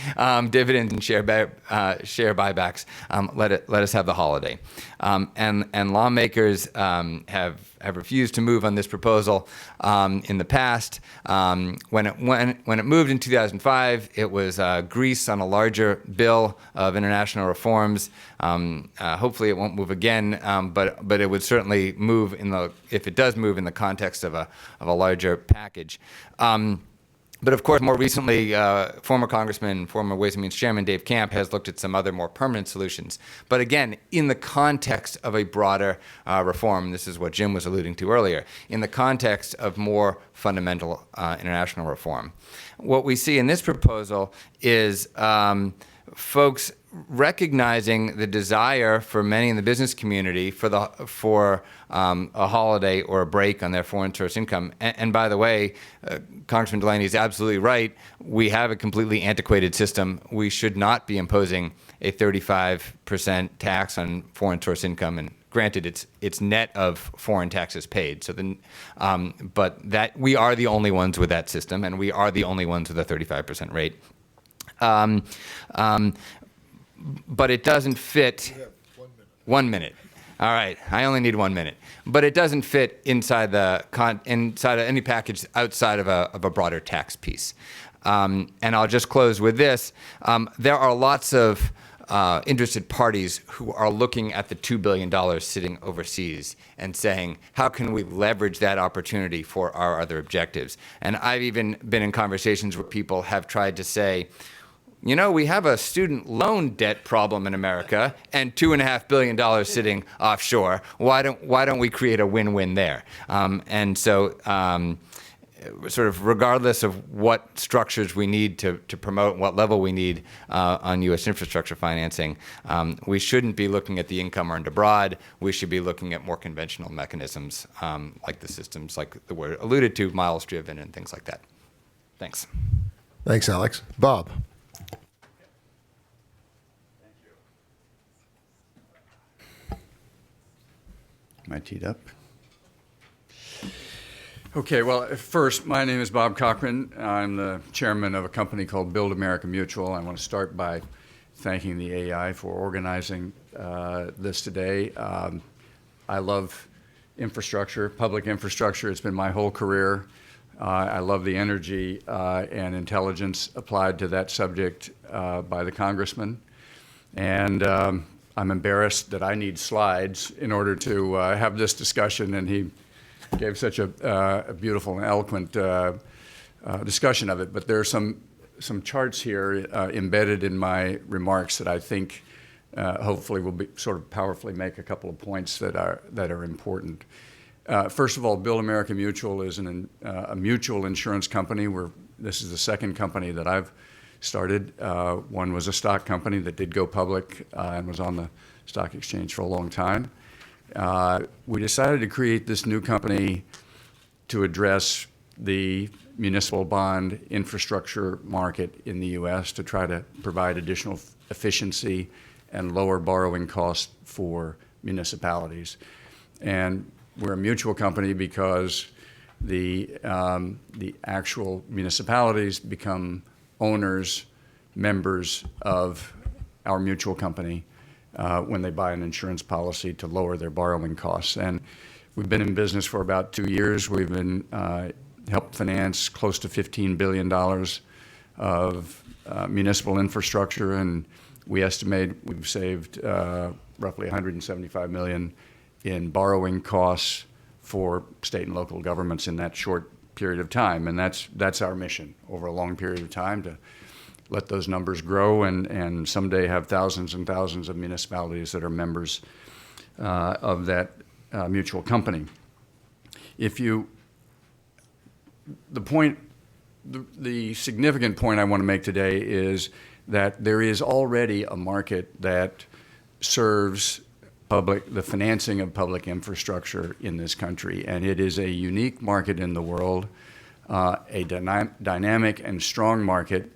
dividends and share buybacks. Let us have the holiday. And lawmakers have refused to move on this proposal in the past. When it moved in 2005, it was grease on a larger bill of international reforms. Hopefully, it won't move again, but it would certainly move if it does move in the context of a larger package. But of course, more recently, former Congressman, former Ways and Means Chairman Dave Camp has looked at some other more permanent solutions. But again, in the context of a broader reform, this is what Jim was alluding to earlier, in the context of more fundamental international reform. What we see in this proposal is folks recognizing the desire for many in the business community for a holiday or a break on their foreign source income. And by the way, Congressman Delaney is absolutely right. We have a completely antiquated system. We should not be imposing a 35% tax on foreign source income. And granted, it's net of foreign taxes paid. So but that we are the only ones with that system, and we are the only ones with a 35% rate. But it doesn't fit. 1 minute. All right, I only need 1 minute. But it doesn't fit inside inside of any package outside of a broader tax piece. And I'll just close with this. There are lots of interested parties who are looking at the $2 billion sitting overseas and saying, how can we leverage that opportunity for our other objectives? And I've even been in conversations where people have tried to say, you know, we have a student loan debt problem in America and $2.5 billion sitting offshore. Why don't we create a win-win there? And so sort of regardless of what structures we need to promote and what level we need on U.S. infrastructure financing, we shouldn't be looking at the income earned abroad. We should be looking at more conventional mechanisms like the systems like the word alluded to, miles driven and things like that. Thanks. Thanks, Alex. Bob. Am I teed up? Okay, well, first, my name is Bob Cochran. I'm the chairman of a company called Build America Mutual. I want to start by thanking the AEI for organizing this today. I love infrastructure, public infrastructure. It's been my whole career. I love the energy and intelligence applied to that subject by the congressman. And I'm embarrassed that I need slides in order to have this discussion, and he gave such a beautiful and eloquent discussion of it. But there are some charts here embedded in my remarks that I think hopefully will be sort of powerfully make a couple of points that are important. First of all, Build America Mutual is a mutual insurance company. This is the second company that I've started. One was a stock company that did go public and was on the stock exchange for a long time. We decided to create this new company to address the municipal bond infrastructure market in the U.S. to try to provide additional efficiency and lower borrowing costs for municipalities. And we're a mutual company because the actual municipalities become owners, members of our mutual company when they buy an insurance policy to lower their borrowing costs. And we've been in business for about 2 years. We've been helped finance close to $15 billion of municipal infrastructure, and we estimate we've saved roughly $175 million in borrowing costs for state and local governments in that short period of time. And that's our mission over a long period of time, to let those numbers grow and someday have thousands and thousands of municipalities that are members of that mutual company. The significant point I want to make today is that there is already a market that serves the financing of public infrastructure in this country, and it is a unique market in the world, a dynamic and strong market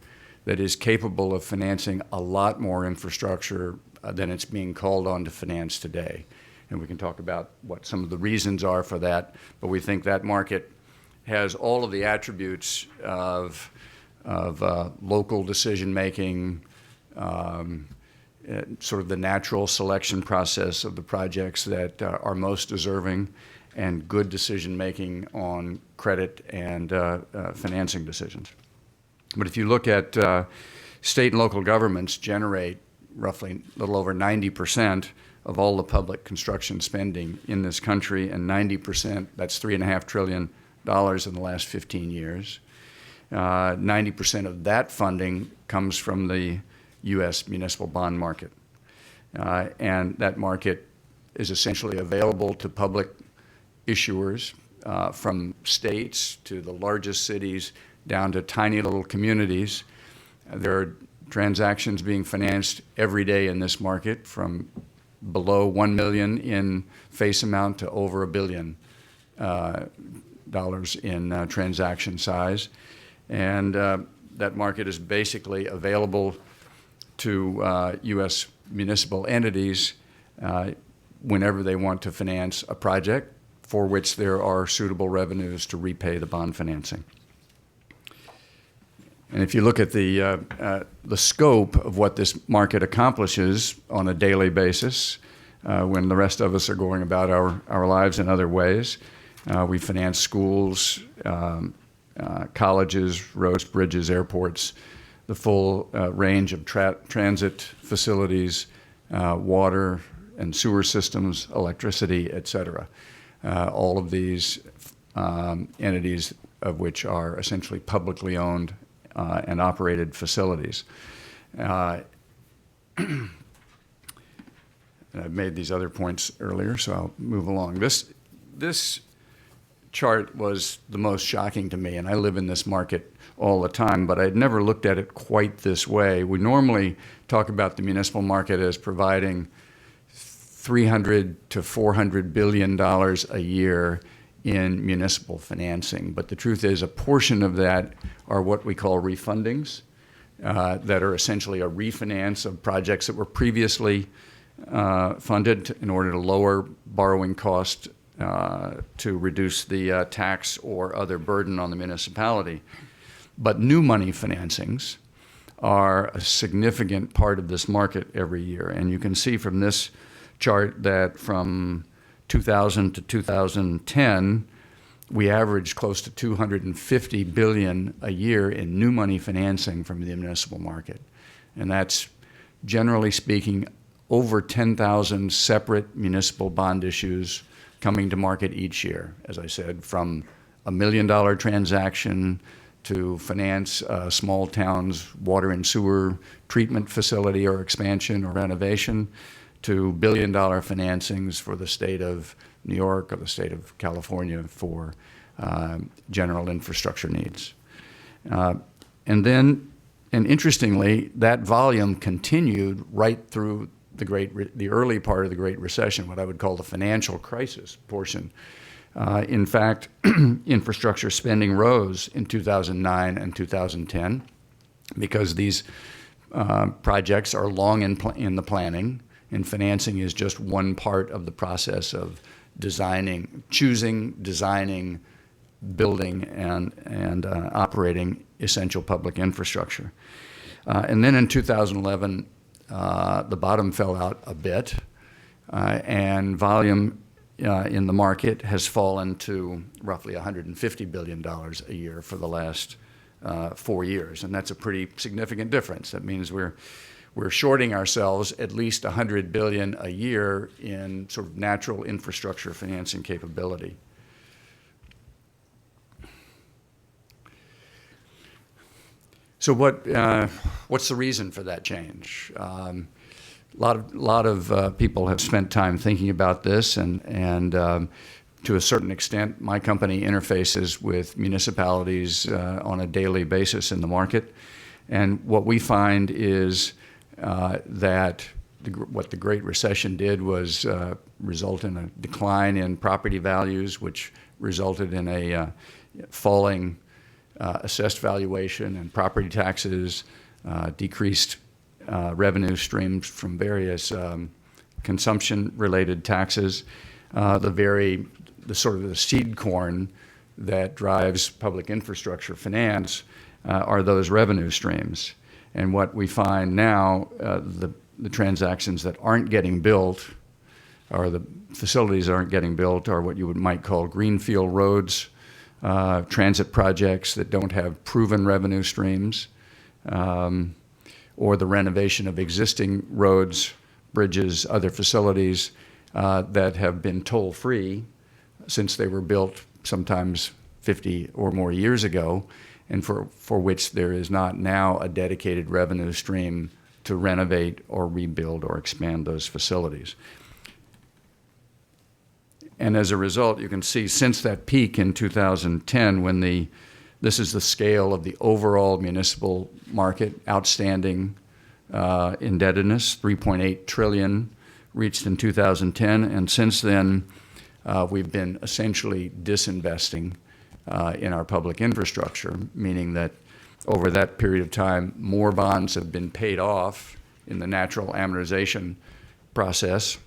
that is capable of financing a lot more infrastructure than it's being called on to finance today. And we can talk about what some of the reasons are for that, but we think that market has all of the attributes of local decision-making, sort of the natural selection process of the projects that are most deserving, and good decision-making on credit and financing decisions. But if you look at state and local governments generate roughly a little over 90% of all the public construction spending in this country, and 90%, that's $3.5 trillion in the last 15 years. 90% of that funding comes from the U.S. municipal bond market. And that market is essentially available to public issuers from states to the largest cities down to tiny little communities. There are transactions being financed every day in this market, from below 1 million in face amount to over $1 billion dollars in transaction size. And that market is basically available to U.S. municipal entities whenever they want to finance a project for which there are suitable revenues to repay the bond financing. And if you look at the scope of what this market accomplishes on a daily basis, when the rest of us are going about our lives in other ways, we finance schools, colleges, roads, bridges, airports, the full range of transit facilities, water and sewer systems, electricity, et cetera. All of these entities of which are essentially publicly owned and operated facilities. And I've made these other points earlier, so I'll move along. This chart was the most shocking to me, and I live in this market all the time, but I'd never looked at it quite this way. We normally talk about the municipal market as providing $300 to $400 billion a year in municipal financing. But the truth is, a portion of that are what we call refundings, that are essentially a refinance of projects that were previously funded in order to lower borrowing cost to reduce the tax or other burden on the municipality. But new money financings are a significant part of this market every year. And you can see from this chart that from 2000 to 2010, we averaged close to $250 billion a year in new money financing from the municipal market. And that's, generally speaking, over 10,000 separate municipal bond issues coming to market each year. As I said, from $1 million transaction to finance a small town's water and sewer treatment facility or expansion or renovation, to billion-dollar financings for the state of New York or the state of California for general infrastructure needs. And interestingly, that volume continued right through the early part of the Great Recession, what I would call the financial crisis portion. In fact, infrastructure spending rose in 2009 and 2010 because these projects are long in the planning, and financing is just one part of the process of choosing, designing, building, and operating essential public infrastructure. And then in 2011, the bottom fell out a bit, and volume in the market has fallen to roughly $150 billion a year for the last 4 years, and that's a pretty significant difference. That means we're shorting ourselves at least $100 billion a year in sort of natural infrastructure financing capability. So what's the reason for that change? A lot of people have spent time thinking about this, and to a certain extent, my company interfaces with municipalities on a daily basis in the market. And what we find is that what the Great Recession did was result in a decline in property values, which resulted in a falling assessed valuation and property taxes, decreased revenue streams from various consumption-related taxes. The sort of the seed corn that drives public infrastructure finance are those revenue streams. And what we find now, the transactions that aren't getting built, or the facilities that aren't getting built, are what you might call greenfield roads, transit projects that don't have proven revenue streams, or the renovation of existing roads, bridges, other facilities that have been toll-free since they were built sometimes 50 or more years ago, and for which there is not now a dedicated revenue stream to renovate or rebuild or expand those facilities. And as a result, you can see since that peak in 2010, when the This is the scale of the overall municipal market outstanding indebtedness, 3.8 trillion reached in 2010, and since then we've been essentially disinvesting in our public infrastructure, meaning that over that period of time, more bonds have been paid off in the natural amortization process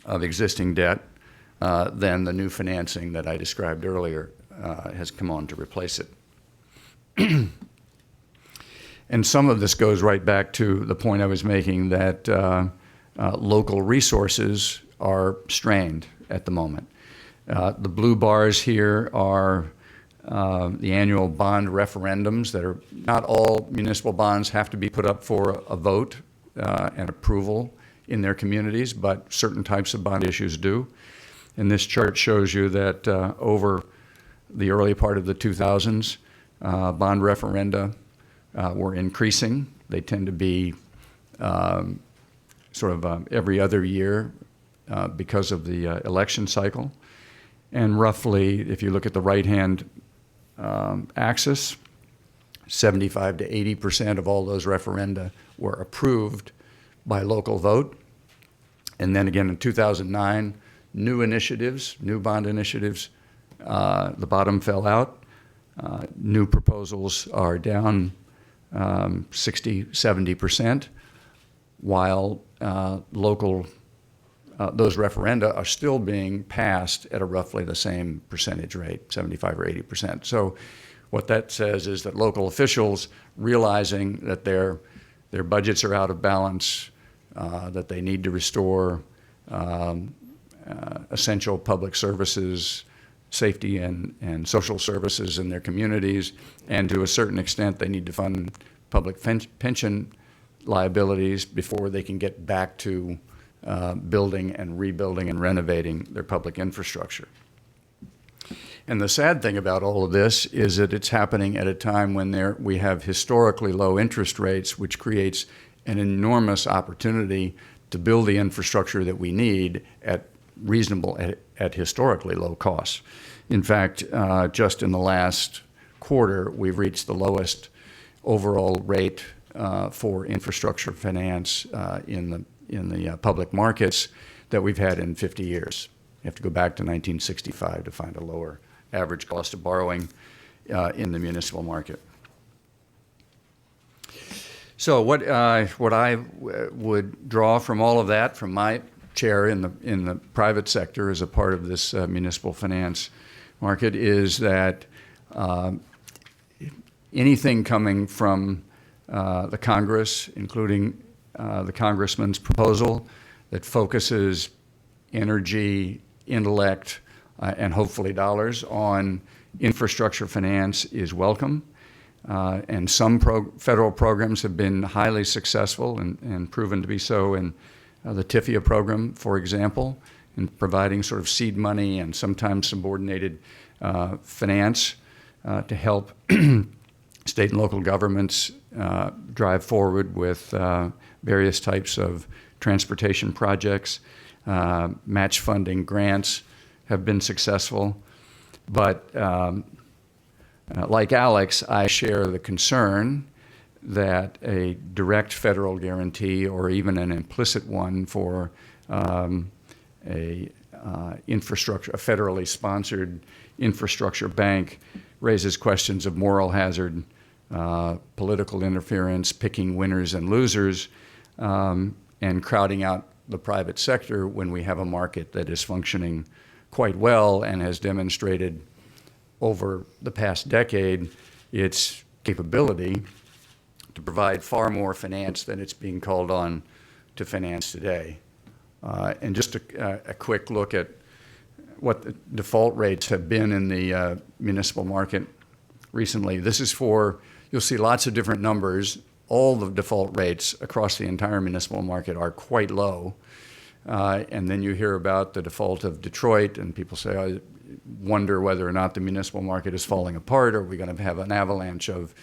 of existing debt than the new financing that I described earlier has come on to replace it. And some of this goes right back to the point I was making that local resources are strained at the moment. The blue bars here are the annual bond referendums that are, not all municipal bonds have to be put up for a vote and approval in their communities, but certain types of bond issues do. And this chart shows you that over the early part of the 2000s, bond referenda were increasing. They tend to be every other year because of the election cycle. And roughly, if you look at the right-hand axis, 75 to 80% of all those referenda were approved by local vote. And then again in 2009, new bond initiatives, the bottom fell out. New proposals are down 60, 70%, while those referenda are still being passed at a roughly the same percentage rate, 75 or 80%. So what that says is that local officials, realizing that their budgets are out of balance, that they need to restore essential public services, safety and social services in their communities, and to a certain extent they need to fund public pension liabilities before they can get back to building and rebuilding and renovating their public infrastructure. And the sad thing about all of this is that it's happening at a time when we have historically low interest rates, which creates an enormous opportunity to build the infrastructure that we need at historically low costs. In fact, just in the last quarter, we've reached the lowest overall rate for infrastructure finance in the public markets that we've had in 50 years. You have to go back to 1965 to find a lower average cost of borrowing in the municipal market. So what I would draw from all of that, from my chair in the private sector as a part of this municipal finance market, is that anything coming from the Congress, including the congressman's proposal that focuses energy, intellect, and hopefully dollars on infrastructure finance is welcome. And some federal programs have been highly successful and proven to be so in the TIFIA program, for example, in providing sort of seed money and sometimes subordinated finance to help state and local governments drive forward with various types of transportation projects. Match funding grants have been successful. But like Alex, I share the concern that a direct federal guarantee or even an implicit one for a federally sponsored infrastructure bank raises questions of moral hazard, political interference, picking winners and losers, and crowding out the private sector when we have a market that is functioning quite well and has demonstrated over the past decade its capability to provide far more finance than it's being called on to finance today. And just a quick look at what the default rates have been in the municipal market recently. This is you'll see lots of different numbers. All the default rates across the entire municipal market are quite low. And then you hear about the default of Detroit, and people say, I wonder whether or not the municipal market is falling apart. Are we going to have an avalanche of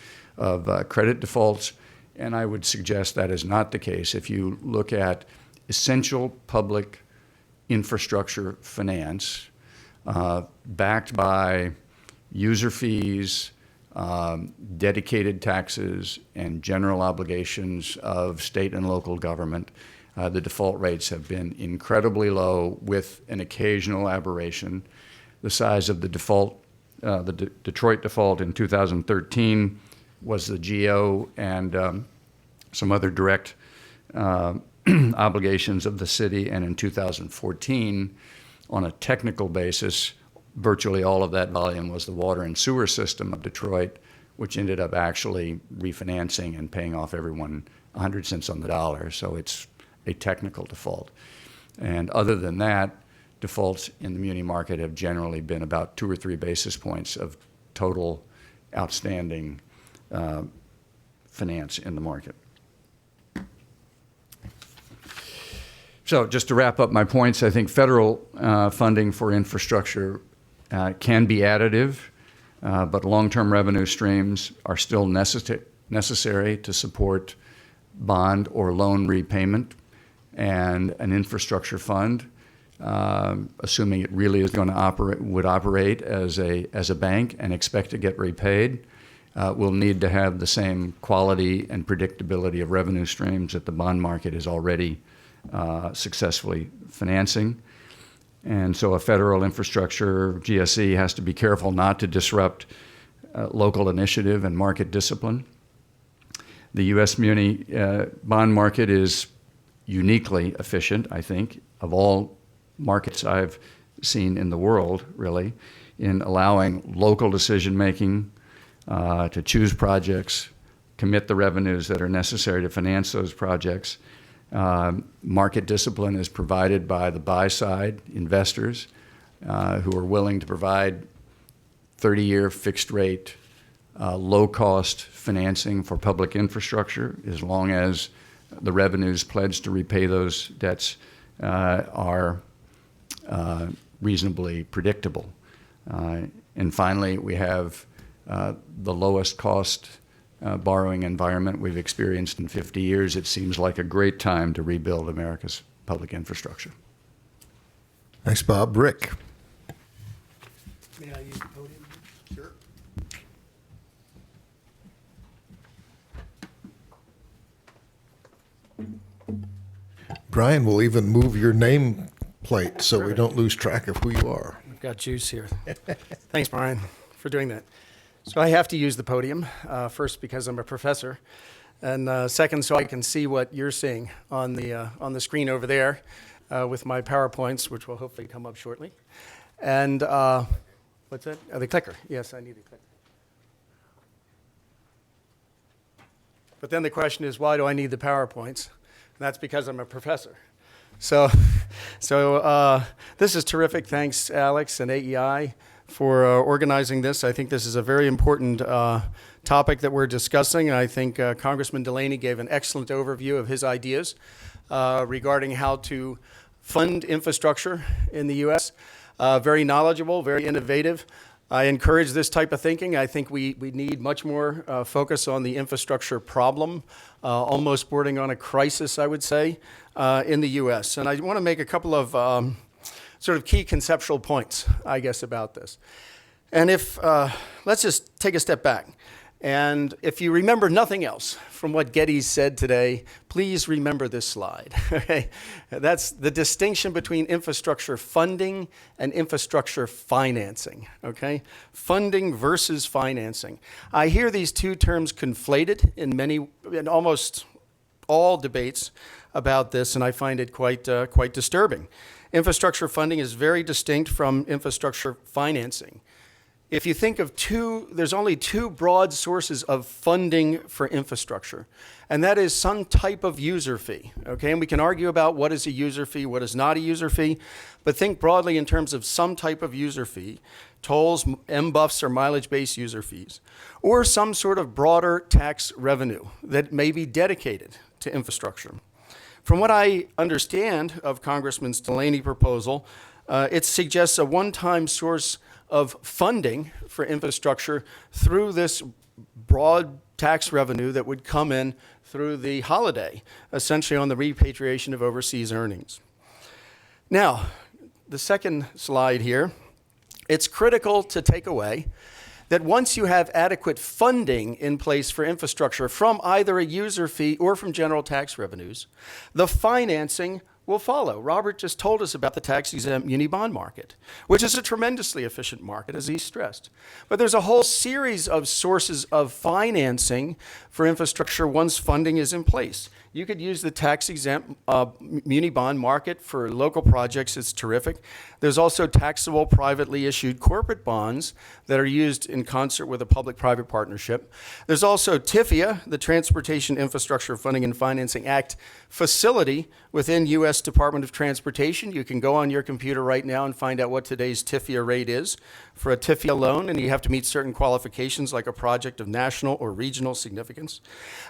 credit defaults? And I would suggest that is not the case. If you look at essential public infrastructure finance backed by user fees, dedicated taxes and general obligations of state and local government, the default rates have been incredibly low with an occasional aberration. The size of the default, the Detroit default in 2013 was the GO and some other direct obligations of the city, and in 2014, on a technical basis, virtually all of that volume was the water and sewer system of Detroit, which ended up actually refinancing and paying off everyone 100 cents on the dollar. So it's a technical default. And other than that, defaults in the muni market have generally been about 2 or 3 basis points of total outstanding finance in the market. So just to wrap up my points, I think federal funding for infrastructure can be additive, but long-term revenue streams are still necessary to support bond or loan repayment. And an infrastructure fund, assuming it really is going to operate as a bank and expect to get repaid, will need to have the same quality and predictability of revenue streams that the bond market is already successfully financing. And so a federal infrastructure GSE has to be careful not to disrupt local initiative and market discipline. The U.S. muni bond market is uniquely efficient, I think, of all markets I've seen in the world, really, in allowing local decision-making to choose projects, commit the revenues that are necessary to finance those projects. Market discipline is provided by the buy-side investors who are willing to provide 30-year fixed-rate, low-cost financing for public infrastructure as long as the revenues pledged to repay those debts are reasonably predictable. And finally, we have the lowest cost borrowing environment we've experienced in 50 years. It seems like a great time to rebuild America's public infrastructure. Thanks, Bob. Rick. May I use the podium? Sure. Brian will even move your name plate so we don't lose track of who you are. I've got juice here. Thanks, Brian, for doing that. So I have to use the podium, first because I'm a professor, and second so I can see what you're seeing on the screen over there with my PowerPoints, which will hopefully come up shortly. And what's that? Oh, the clicker. Yes, I need the clicker. But then the question is, why do I need the PowerPoints? And that's because I'm a professor. So this is terrific. Thanks, Alex and AEI, for organizing this. I think this is a very important topic that we're discussing. I think Congressman Delaney gave an excellent overview of his ideas regarding how to fund infrastructure in the U.S. Very knowledgeable, very innovative. I encourage this type of thinking. I think we need much more focus on the infrastructure problem, almost bordering on a crisis, I would say, in the U.S. And I want to make a couple of sort of key conceptual points, I guess, about this. And if, let's just take a step back. And if you remember nothing else from what Getty said today, please remember this slide. Okay? That's the distinction between infrastructure funding and infrastructure financing. Okay? Funding versus financing. I hear these two terms conflated in almost all debates about this, and I find it quite disturbing. Infrastructure funding is very distinct from infrastructure financing. If you think of there's only two broad sources of funding for infrastructure, and that is some type of user fee, okay? And we can argue about what is a user fee, what is not a user fee, but think broadly in terms of some type of user fee, tolls, MBUFs, or mileage-based user fees, or some sort of broader tax revenue that may be dedicated to infrastructure. From what I understand of Congressman Delaney's proposal, it suggests a one-time source of funding for infrastructure through this broad tax revenue that would come in through the holiday, essentially on the repatriation of overseas earnings. Now, the second slide here, it's critical to take away that once you have adequate funding in place for infrastructure from either a user fee or from general tax revenues, the financing will follow. Robert just told us about the tax-exempt muni bond market, which is a tremendously efficient market, as he stressed. But there's a whole series of sources of financing for infrastructure once funding is in place. You could use the tax-exempt muni bond market for local projects. It's terrific. There's also taxable privately issued corporate bonds that are used in concert with a public-private partnership. There's also TIFIA, the Transportation Infrastructure Funding and Financing Act facility within U.S. Department of Transportation. You can go on your computer right now and find out what today's TIFIA rate is for a TIFIA loan, and you have to meet certain qualifications like a project of national or regional significance.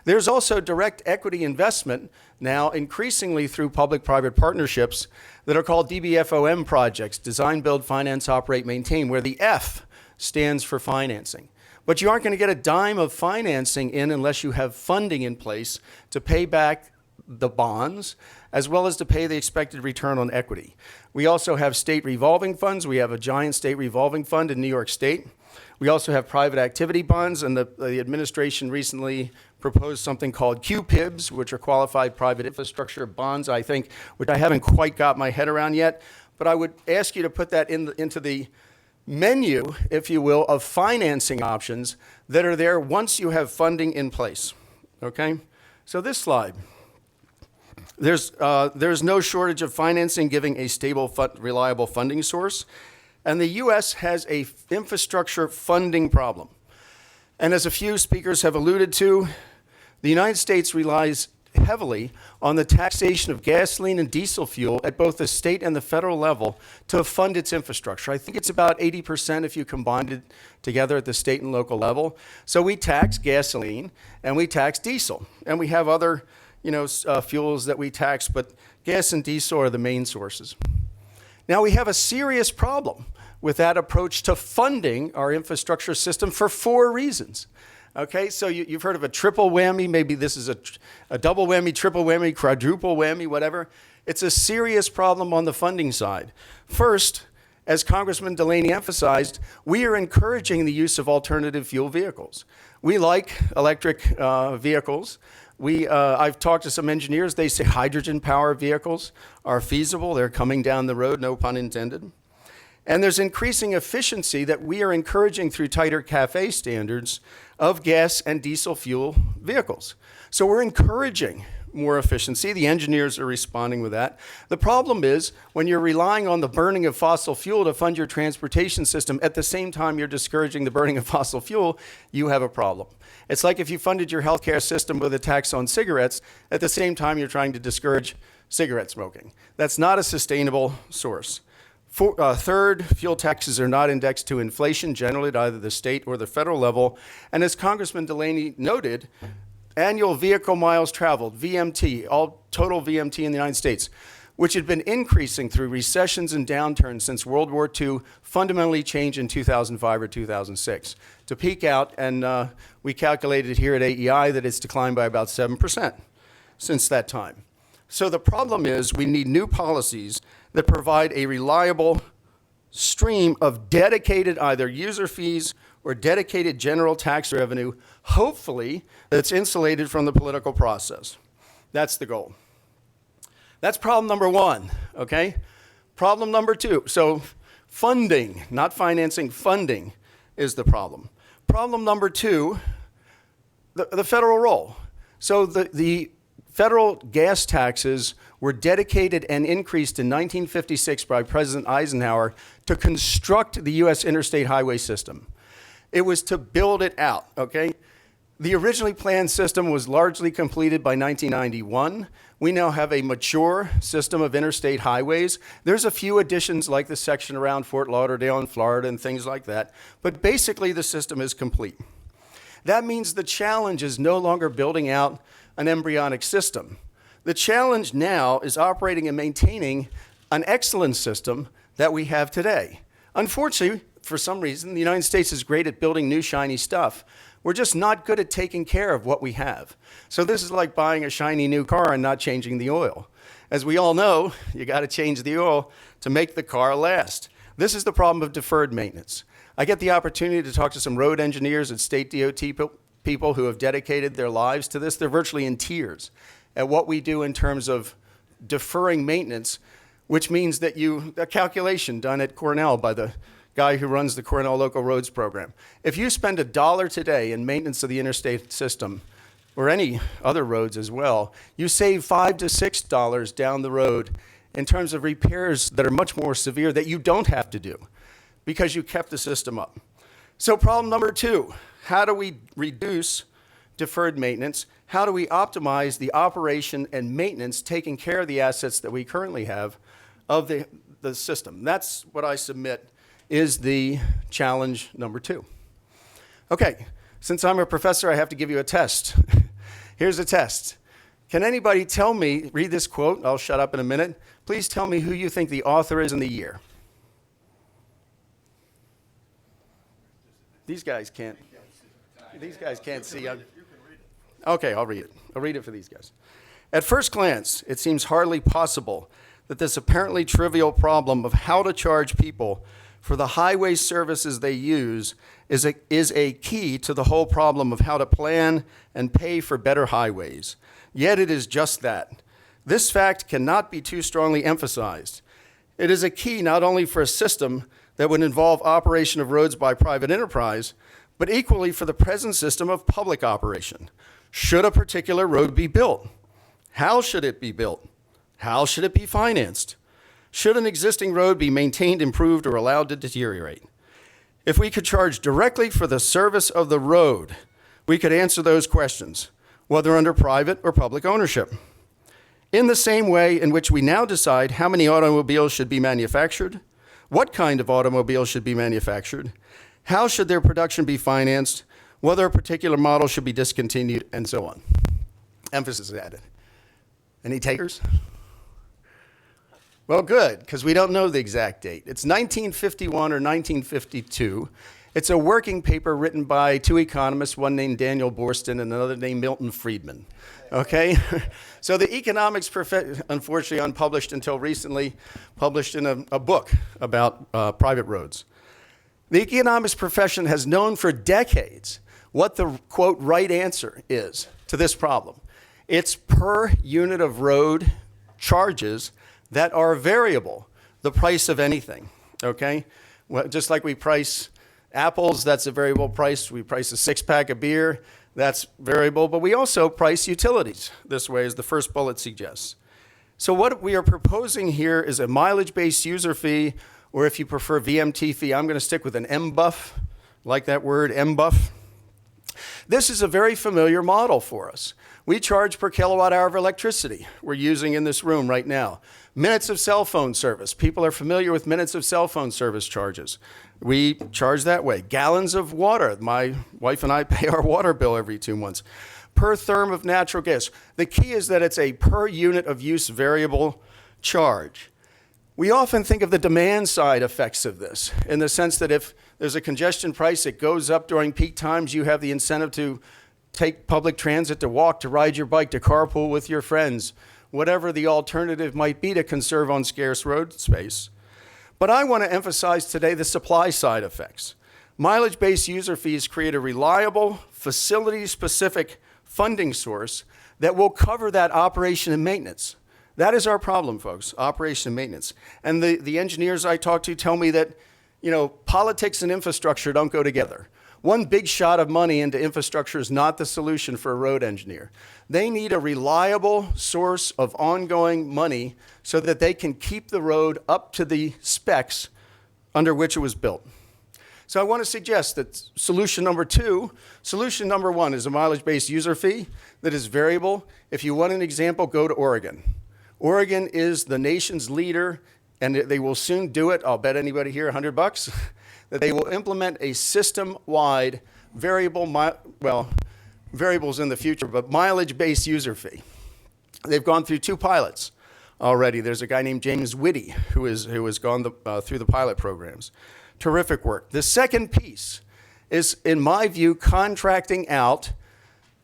There's also direct equity investment now increasingly through public-private partnerships that are called DBFOM projects, design, build, finance, operate, maintain, where the F stands for financing. But you aren't going to get a dime of financing in unless you have funding in place to pay back the bonds, as well as to pay the expected return on equity. We also have state revolving funds. We have a giant state revolving fund in New York State. We also have private activity bonds, and the administration recently proposed something called QPIBs, which are qualified private infrastructure bonds, I think, which I haven't quite got my head around yet. But I would ask you to put that into the menu, if you will, of financing options that are there once you have funding in place. Okay? So this slide. There's no shortage of financing giving a stable, reliable funding source. And the U.S. has a infrastructure funding problem. And as a few speakers have alluded to, the United States relies heavily on the taxation of gasoline and diesel fuel at both the state and the federal level to fund its infrastructure. I think it's about 80% if you combined it together at the state and local level. So we tax gasoline and we tax diesel. And we have other fuels that we tax, but gas and diesel are the main sources. Now we have a serious problem with that approach to funding our infrastructure system for 4 reasons. Okay, so you've heard of a triple whammy. Maybe this is a double whammy, triple whammy, quadruple whammy, whatever. It's a serious problem on the funding side. First, as Congressman Delaney emphasized, we are encouraging the use of alternative fuel vehicles. We like electric vehicles. I've talked to some engineers. They say hydrogen-powered vehicles are feasible. They're coming down the road, no pun intended. And there's increasing efficiency that we are encouraging through tighter CAFE standards of gas and diesel fuel vehicles. So we're encouraging more efficiency. The engineers are responding with that. The problem is when you're relying on the burning of fossil fuel to fund your transportation system, at the same time you're discouraging the burning of fossil fuel, you have a problem. It's like if you funded your healthcare system with a tax on cigarettes, at the same time you're trying to discourage cigarette smoking. That's not a sustainable source. Third, fuel taxes are not indexed to inflation, generally at either the state or the federal level. And as Congressman Delaney noted, annual vehicle miles traveled, VMT, all total VMT in the United States, which had been increasing through recessions and downturns since World War II, fundamentally changed in 2005 or 2006 to peak out. And we calculated here at AEI that it's declined by about 7% since that time. So the problem is we need new policies that provide a reliable stream of dedicated either user fees or dedicated general tax revenue, hopefully that's insulated from the political process. That's the goal. That's problem number 1, okay? Problem number 2, so funding, not financing, funding is the problem. Problem number 2, the federal role. So the federal gas taxes were dedicated and increased in 1956 by President Eisenhower to construct the U.S. interstate highway system. It was to build it out, okay? The originally planned system was largely completed by 1991. We now have a mature system of interstate highways. There's a few additions like the section around Fort Lauderdale in Florida and things like that, but basically the system is complete. That means the challenge is no longer building out an embryonic system. The challenge now is operating and maintaining an excellent system that we have today. Unfortunately, for some reason, the United States is great at building new shiny stuff. We're just not good at taking care of what we have. So this is like buying a shiny new car and not changing the oil. As we all know, you got to change the oil to make the car last. This is the problem of deferred maintenance. I get the opportunity to talk to some road engineers and state DOT people who have dedicated their lives to this. They're virtually in tears at what we do in terms of deferring maintenance, which means that a calculation done at Cornell by the guy who runs the Cornell Local Roads Program. If you spend $1 today in maintenance of the interstate system, or any other roads as well, you save $5 to $6 down the road in terms of repairs that are much more severe that you don't have to do because you kept the system up. So problem number 2, how do we reduce deferred maintenance? How do we optimize the operation and maintenance, taking care of the assets that we currently have of the system? That's what I submit is the challenge number 2. Okay, since I'm a professor, I have to give you a test. Here's a test. Can anybody tell me, read this quote, I'll shut up in a minute. Please tell me who you think the author is and the year. These guys can't see. Okay, I'll read it. I'll read it for these guys. At first glance, it seems hardly possible that this apparently trivial problem of how to charge people for the highway services they use is a key to the whole problem of how to plan and pay for better highways. Yet it is just that. This fact cannot be too strongly emphasized. It is a key not only for a system that would involve operation of roads by private enterprise, but equally for the present system of public operation. Should a particular road be built? How should it be built? How should it be financed? Should an existing road be maintained, improved, or allowed to deteriorate? If we could charge directly for the service of the road, we could answer those questions, whether under private or public ownership. In the same way in which we now decide how many automobiles should be manufactured, what kind of automobiles should be manufactured, how should their production be financed, whether a particular model should be discontinued, and so on. Emphasis added. Any takers? Well, good, because we don't know the exact date. It's 1951 or 1952. It's a working paper written by 2 economists, one named Daniel Boorstin and another named Milton Friedman. Okay? So the economics, unfortunately unpublished until recently, published in a book about private roads. The economics profession has known for decades what the, quote, right answer is to this problem. It's per unit of road charges that are variable, the price of anything, okay? Well, just like we price apples, that's a variable price. We price a 6-pack of beer, that's variable, but we also price utilities this way, as the first bullet suggests. So what we are proposing here is a mileage-based user fee, or if you prefer VMT fee, I'm gonna stick with an MBUF, like that word, MBUF. This is a very familiar model for us. We charge per kilowatt hour of electricity we're using in this room right now. Minutes of cell phone service. People are familiar with minutes of cell phone service charges. We charge that way. Gallons of water. My wife and I pay our water bill every 2 months. Per therm of natural gas. The key is that it's a per unit of use variable charge. We often think of the demand side effects of this in the sense that if there's a congestion price, it goes up during peak times, you have the incentive to take public transit, to walk, to ride your bike, to carpool with your friends, whatever the alternative might be to conserve on scarce road space. But I want to emphasize today the supply side effects. Mileage-based user fees create a reliable, facility-specific funding source that will cover that operation and maintenance. That is our problem, folks, operation and maintenance. And the engineers I talk to tell me that, you know, politics and infrastructure don't go together. One big shot of money into infrastructure is not the solution for a road engineer. They need a reliable source of ongoing money so that they can keep the road up to the specs under which it was built. So I want to suggest that solution number 1 is a mileage-based user fee that is variable. If you want an example, go to Oregon. Oregon is the nation's leader, and they will soon do it. I'll bet anybody here $100 that they will implement a system-wide variable, variables in the future, but mileage-based user fee. They've gone through 2 pilots already. There's a guy named James Whitty who has gone through the pilot programs. Terrific work. The second piece is, in my view, contracting out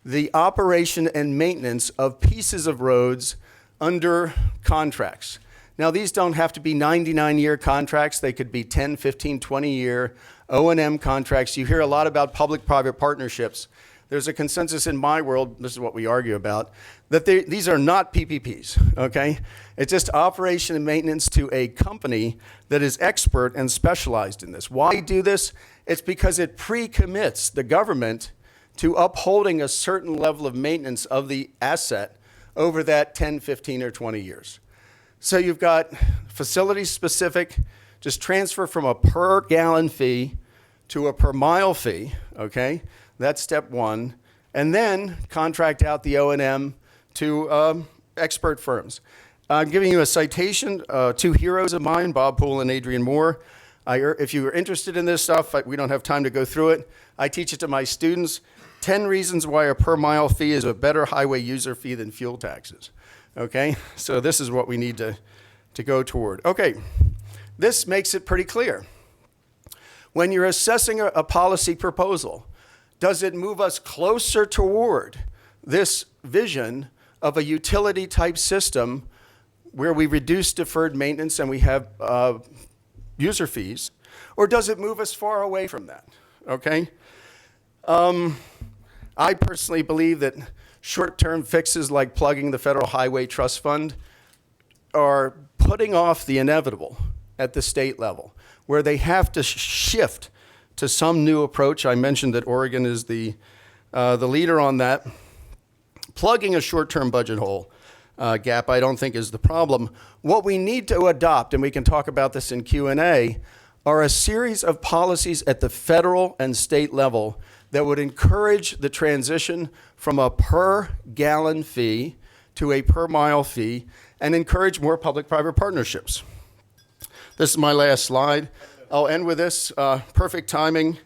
the operation and maintenance of pieces of roads under contracts. Now, these don't have to be 99-year contracts. They could be 10, 15, 20-year O&M contracts. You hear a lot about public-private partnerships. There's a consensus in my world, this is what we argue about, that these are not PPPs, okay? It's just operation and maintenance to a company that is expert and specialized in this. Why do this? It's because it pre-commits the government to upholding a certain level of maintenance of the asset over that 10, 15, or 20 years. So you've got facility-specific, just transfer from a per gallon fee to a per mile fee, okay? That's step one. And then contract out the O&M to expert firms. I'm giving you a citation, two heroes of mine, Bob Poole and Adrian Moore. If you are interested in this stuff, we don't have time to go through it. I teach it to my students. 10 reasons why a per mile fee is a better highway user fee than fuel taxes. Okay, so this is what we need to go toward. Okay, this makes it pretty clear. When you're assessing a policy proposal, does it move us closer toward this vision of a utility type system where we reduce deferred maintenance and we have user fees, or does it move us far away from that? Okay. I personally believe that short-term fixes like plugging the Federal Highway Trust Fund are putting off the inevitable at the state level, where they have to shift to some new approach. I mentioned that Oregon is the leader on that. Plugging a short-term budget hole gap, I don't think is the problem. What we need to adopt, and we can talk about this in Q&A, are a series of policies at the federal and state level that would encourage the transition from a per gallon fee to a per mile fee and encourage more public-private partnerships. This is my last slide. I'll end with this, perfect timing.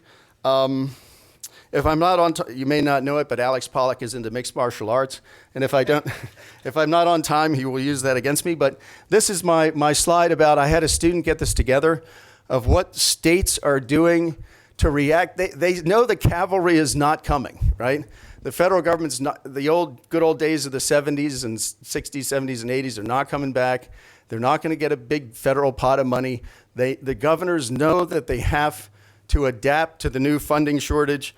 If I'm not on, you may not know it, but Alex Pollock is into mixed martial arts. And if I'm not on time, he will use that against me. But this is my slide about, I had a student get this together, of what states are doing to react. They know the cavalry is not coming, right? The federal government's not, the good old days of the 70s and 60s, 70s, and 80s are not coming back. They're not going to get a big federal pot of money. The governors know that they have to adapt to the new funding shortage.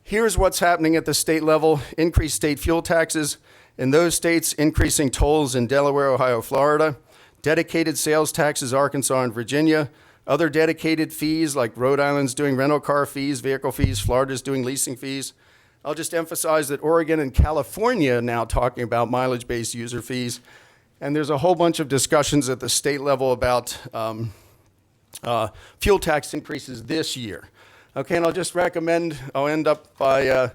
Here's what's happening at the state level: increased state fuel taxes in those states, increasing tolls in Delaware, Ohio, Florida, dedicated sales taxes, Arkansas and Virginia, other dedicated fees like Rhode Island's doing rental car fees, vehicle fees, Florida's doing leasing fees. I'll just emphasize that Oregon and California are now talking about mileage-based user fees. And there's a whole bunch of discussions at the state level about fuel tax increases this year. Okay, and I'll just recommend, I'll end up by,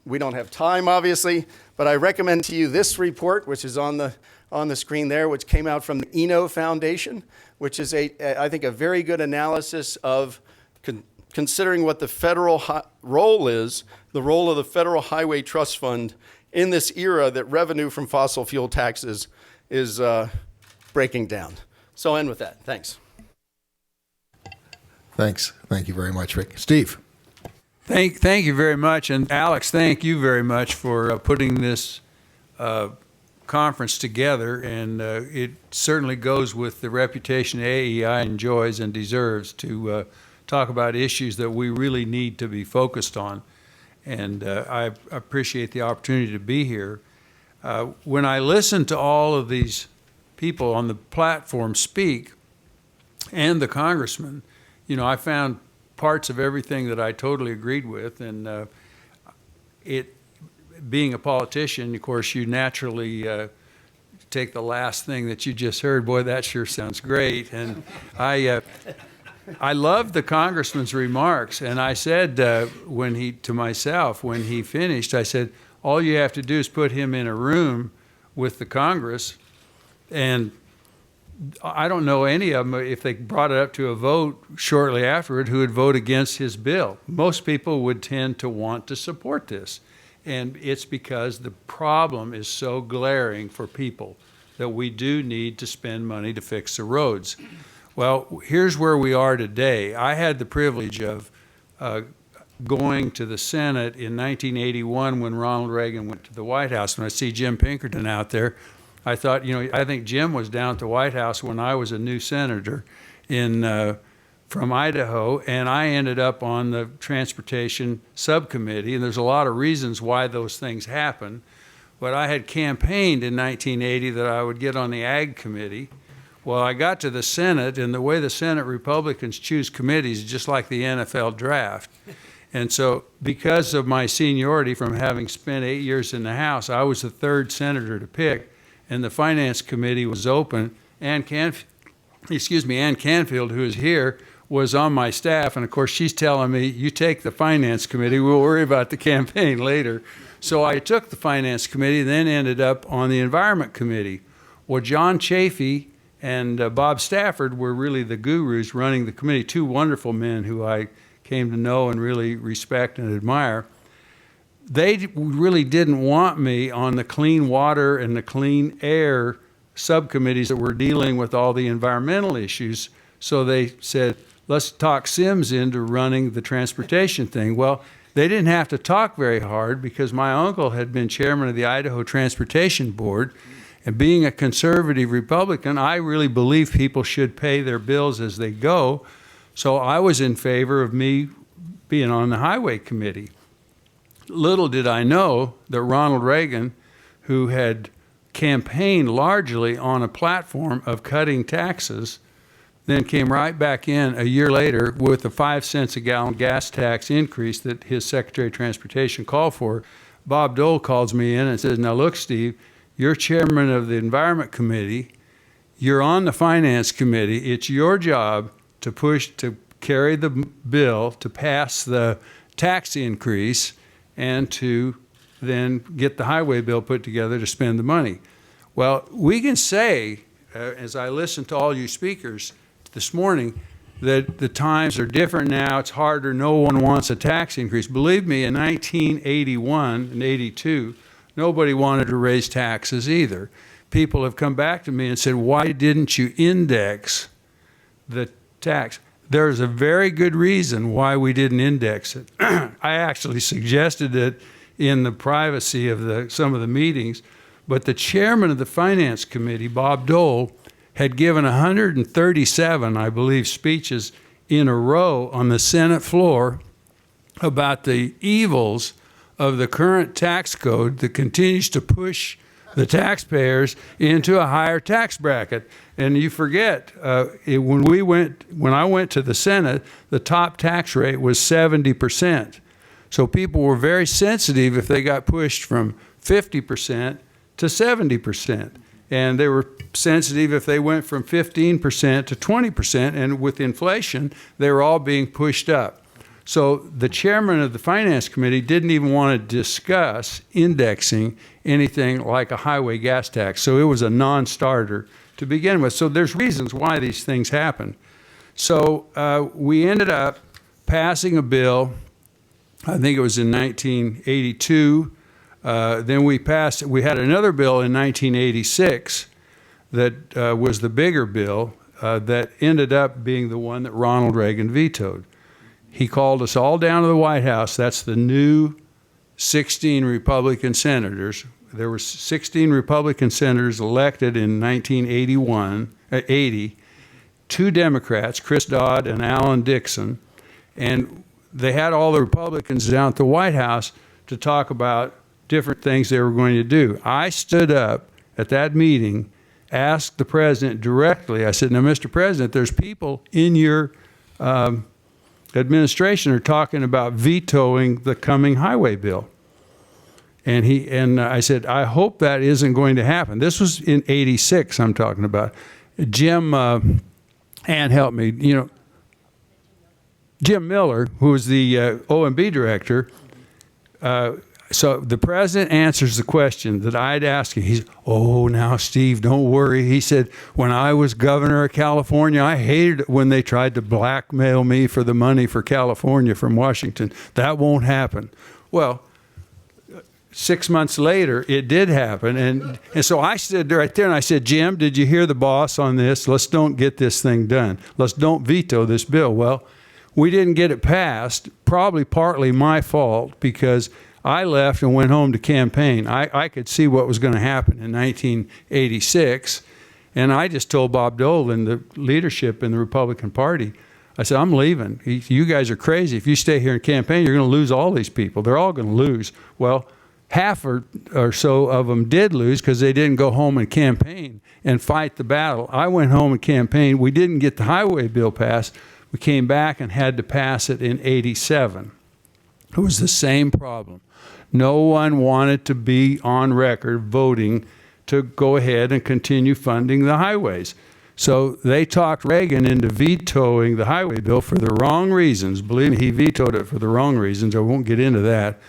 we don't have time obviously, but I recommend to you this report, which is on the screen there, which came out from the Eno Foundation, which is I think a very good analysis of considering what the federal role is, the role of the Federal Highway Trust Fund in this era that revenue from fossil fuel taxes is breaking down. So I'll end with that. Thanks. Thanks. Thank you very much, Rick. Steve. Thank you very much. And Alex, thank you very much for putting this conference together. And it certainly goes with the reputation AEI enjoys and deserves to talk about issues that we really need to be focused on. And I appreciate the opportunity to be here. When I listen to all of these people on the platform speak, and the congressman, you know, I found parts of everything that I totally agreed with. And being a politician, of course, you naturally take the last thing that you just heard. Boy, that sure sounds great. And I loved the congressman's remarks. And I said to myself, when he finished, I said, all you have to do is put him in a room with the Congress, and I don't know any of them, if they brought it up to a vote shortly afterward, who would vote against his bill. Most people would tend to want to support this. And it's because the problem is so glaring for people that we do need to spend money to fix the roads. Well, here's where we are today. I had the privilege of going to the Senate in 1981 when Ronald Reagan went to the White House. When I see Jim Pinkerton out there, I thought, you know, I think Jim was down at the White House when I was a new senator in from Idaho, and I ended up on the transportation subcommittee, and there's a lot of reasons why those things happen. But I had campaigned in 1980 that I would get on the Ag Committee. Well, I got to the Senate, and the way the Senate Republicans choose committees is just like the NFL draft. And so because of my seniority from having spent 8 years in the House, I was the third senator to pick, and the Finance Committee was open. Ann Canfield, who is here, was on my staff, and of course she's telling me, you take the Finance Committee, we'll worry about the campaign later. So I took the Finance Committee, then ended up on the Environment Committee. Well, John Chafee and Bob Stafford were really the gurus running the committee, two wonderful men who I came to know and really respect and admire. They really didn't want me on the clean water and the clean air subcommittees that were dealing with all the environmental issues. So they said, let's talk Sims into running the transportation thing. Well, they didn't have to talk very hard because my uncle had been chairman of the Idaho Transportation Board. And being a conservative Republican, I really believe people should pay their bills as they go. So I was in favor of me being on the Highway Committee. Little did I know that Ronald Reagan, who had campaigned largely on a platform of cutting taxes, then came right back in a year later with a 5 cents a gallon gas tax increase that his Secretary of Transportation called for. Bob Dole calls me in and says, now look, Steve, you're chairman of the Environment Committee. You're on the Finance Committee. It's your job to push, to carry the bill, to pass the tax increase, and to then get the highway bill put together to spend the money. Well, we can say, as I listen to all you speakers this morning, that the times are different now. It's harder. No one wants a tax increase. Believe me, in 1981 and 82, nobody wanted to raise taxes either. People have come back to me and said, why didn't you index the tax? There's a very good reason why we didn't index it. I actually suggested it in the privacy of some of the meetings, but the chairman of the Finance Committee, Bob Dole, had given 137, I believe, speeches in a row on the Senate floor about the evils of the current tax code that continues to push the taxpayers into a higher tax bracket. And you forget, when I went to the Senate, the top tax rate was 70%. So people were very sensitive if they got pushed from 50% to 70%. And they were sensitive if they went from 15% to 20%. And with inflation, they were all being pushed up. So the chairman of the Finance Committee didn't even want to discuss indexing anything like a highway gas tax. So it was a non-starter to begin with. So there's reasons why these things happen. So we ended up passing a bill, I think it was in 1982. Then we had another bill in 1986 that was the bigger bill that ended up being the one that Ronald Reagan vetoed. He called us all down to the White House. That's the new 16 Republican senators. There were 16 Republican senators elected in 1980, 2 Democrats, Chris Dodd and Alan Dixon, and they had all the Republicans down at the White House to talk about different things they were going to do. I stood up at that meeting, asked the president directly, I said, now, Mr. President, there's people in your administration are talking about vetoing the coming highway bill. And I said, I hope that isn't going to happen. This was in 86 I'm talking about. Jim, Ann helped me, Jim Miller, who was the OMB director, so the president answers the question that I'd asked him. He's, oh, now, Steve, don't worry. He said, when I was governor of California, I hated it when they tried to blackmail me for the money for California from Washington. That won't happen. Well, 6 months later, it did happen. And so I stood right there and I said, Jim, did you hear the boss on this? Let's don't get this thing done. Let's don't veto this bill. Well, we didn't get it passed, probably partly my fault, because I left and went home to campaign. I could see what was going to happen in 1986, and I just told Bob Dole and the leadership in the Republican Party, I said, I'm leaving. You guys are crazy. If you stay here and campaign, you're going to lose all these people. They're all going to lose. Well, half or so of them did lose because they didn't go home and campaign and fight the battle. I went home and campaigned. We didn't get the highway bill passed. We came back and had to pass it in '87. It was the same problem. No one wanted to be on record voting to go ahead and continue funding the highways. So they talked Reagan into vetoing the highway bill for the wrong reasons. Believe me, he vetoed it for the wrong reasons. I won't get into that.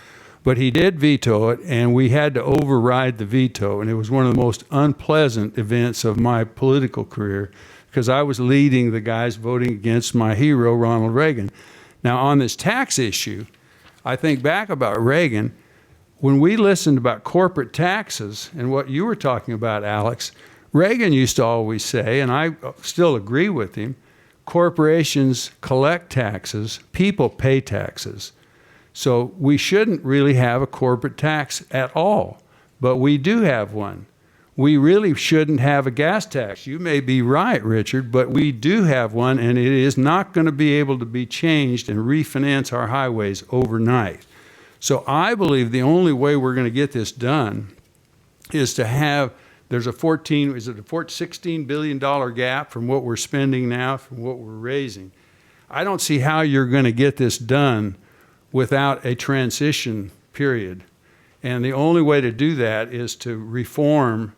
But he did veto it, and we had to override the veto. And it was one of the most unpleasant events of my political career because I was leading the guys voting against my hero, Ronald Reagan. Now, on this tax issue, I think back about Reagan. When we listened about corporate taxes and what you were talking about, Alex, Reagan used to always say, and I still agree with him, corporations collect taxes, people pay taxes. So we shouldn't really have a corporate tax at all, but we do have one. We really shouldn't have a gas tax. You may be right, Richard, but we do have one, and it is not going to be able to be changed and refinance our highways overnight. So I believe the only way we're going to get this done is to have, there's a $16 billion gap from what we're spending now, from what we're raising. I don't see how you're going to get this done without a transition period. And the only way to do that is to reform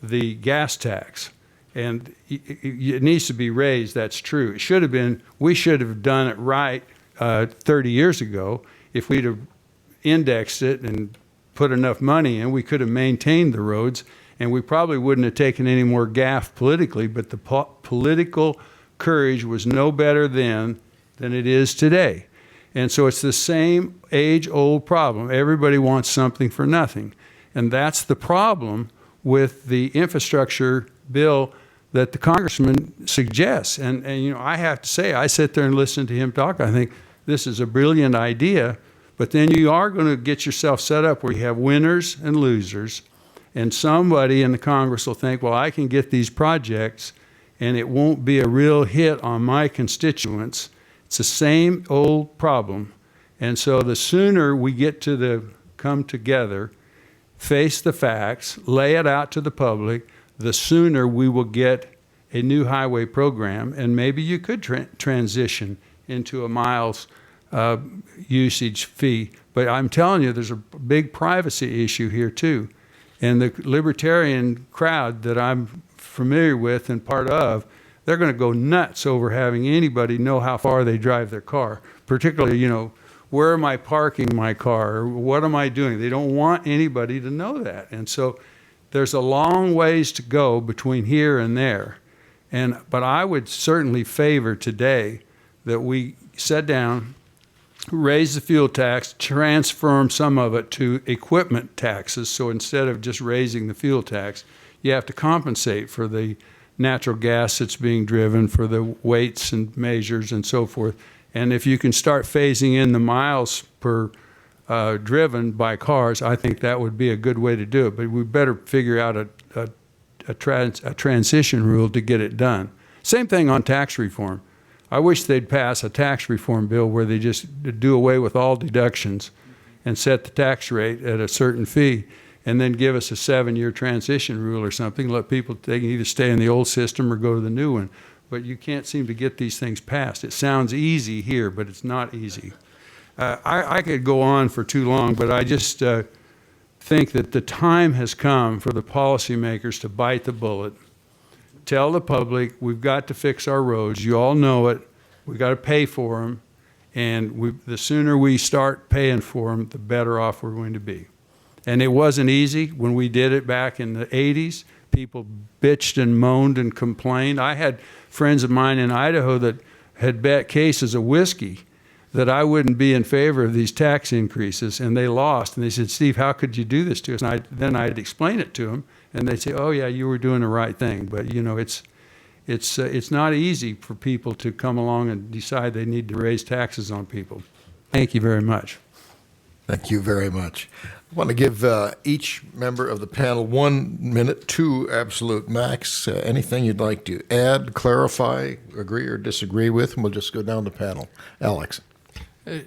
the gas tax. And it needs to be raised, that's true. It should have been, we should have done it right 30 years ago. If we'd have indexed it and put enough money in, we could have maintained the roads, and we probably wouldn't have taken any more gaff politically, but the political courage was no better then than it is today. And so it's the same age-old problem. Everybody wants something for nothing. And that's the problem with the infrastructure bill that the congressman suggests. And you know, I have to say, I sit there and listen to him talk. I think this is a brilliant idea, but then you are going to get yourself set up where you have winners and losers, and somebody in the Congress will think, well, I can get these projects, and it won't be a real hit on my constituents. It's the same old problem. And so the sooner we get to come together, face the facts, lay it out to the public, the sooner we will get a new highway program, and maybe you could transition into a miles usage fee. But I'm telling you, there's a big privacy issue here too. And the libertarian crowd that I'm familiar with and part of, they're going to go nuts over having anybody know how far they drive their car, particularly, you know, where am I parking my car, or what am I doing? They don't want anybody to know that. And so there's a long ways to go between here and there. But I would certainly favor today that we sit down, raise the fuel tax, transfer some of it to equipment taxes. So instead of just raising the fuel tax, you have to compensate for the natural gas that's being driven, for the weights and measures and so forth. And if you can start phasing in the miles per driven by cars, I think that would be a good way to do it. But we better figure out a transition rule to get it done. Same thing on tax reform. I wish they'd pass a tax reform bill where they just do away with all deductions and set the tax rate at a certain fee, and then give us a 7-year transition rule or something. Let people, they can either stay in the old system or go to the new one. But you can't seem to get these things passed. It sounds easy here, but it's not easy. I could go on for too long, but I just think that the time has come for the policymakers to bite the bullet. Tell the public, we've got to fix our roads. You all know it. We've got to pay for them. And the sooner we start paying for them, the better off we're going to be. And it wasn't easy when we did it back in the 80s. People bitched and moaned and complained. I had friends of mine in Idaho that had bet cases of whiskey that I wouldn't be in favor of these tax increases, and they lost. And they said, Steve, how could you do this to us? And then I'd explain it to them, and they'd say, oh, yeah, you were doing the right thing. But, you know, it's not easy for people to come along and decide they need to raise taxes on people. Thank you very much. Thank you very much. I want to give each member of the panel 1 minute, 2 absolute max. Anything you'd like to add, clarify, agree or disagree with, and we'll just go down the panel. Alex.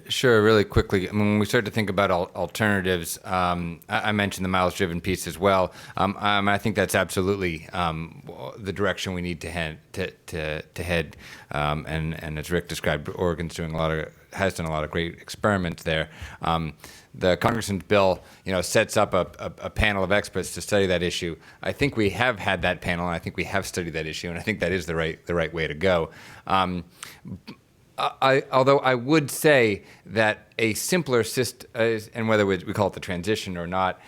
Sure, really quickly. I mean, when we start to think about alternatives, I mentioned the miles-driven piece as well. I think that's absolutely the direction we need to head. And as Rick described, Oregon's has done a lot of great experiments there. The Congressman's bill, sets up a panel of experts to study that issue. I think we have had that panel, and I think we have studied that issue, and I think that is the right way to go. Although I would say that a simpler system, and whether we call it the transition or not,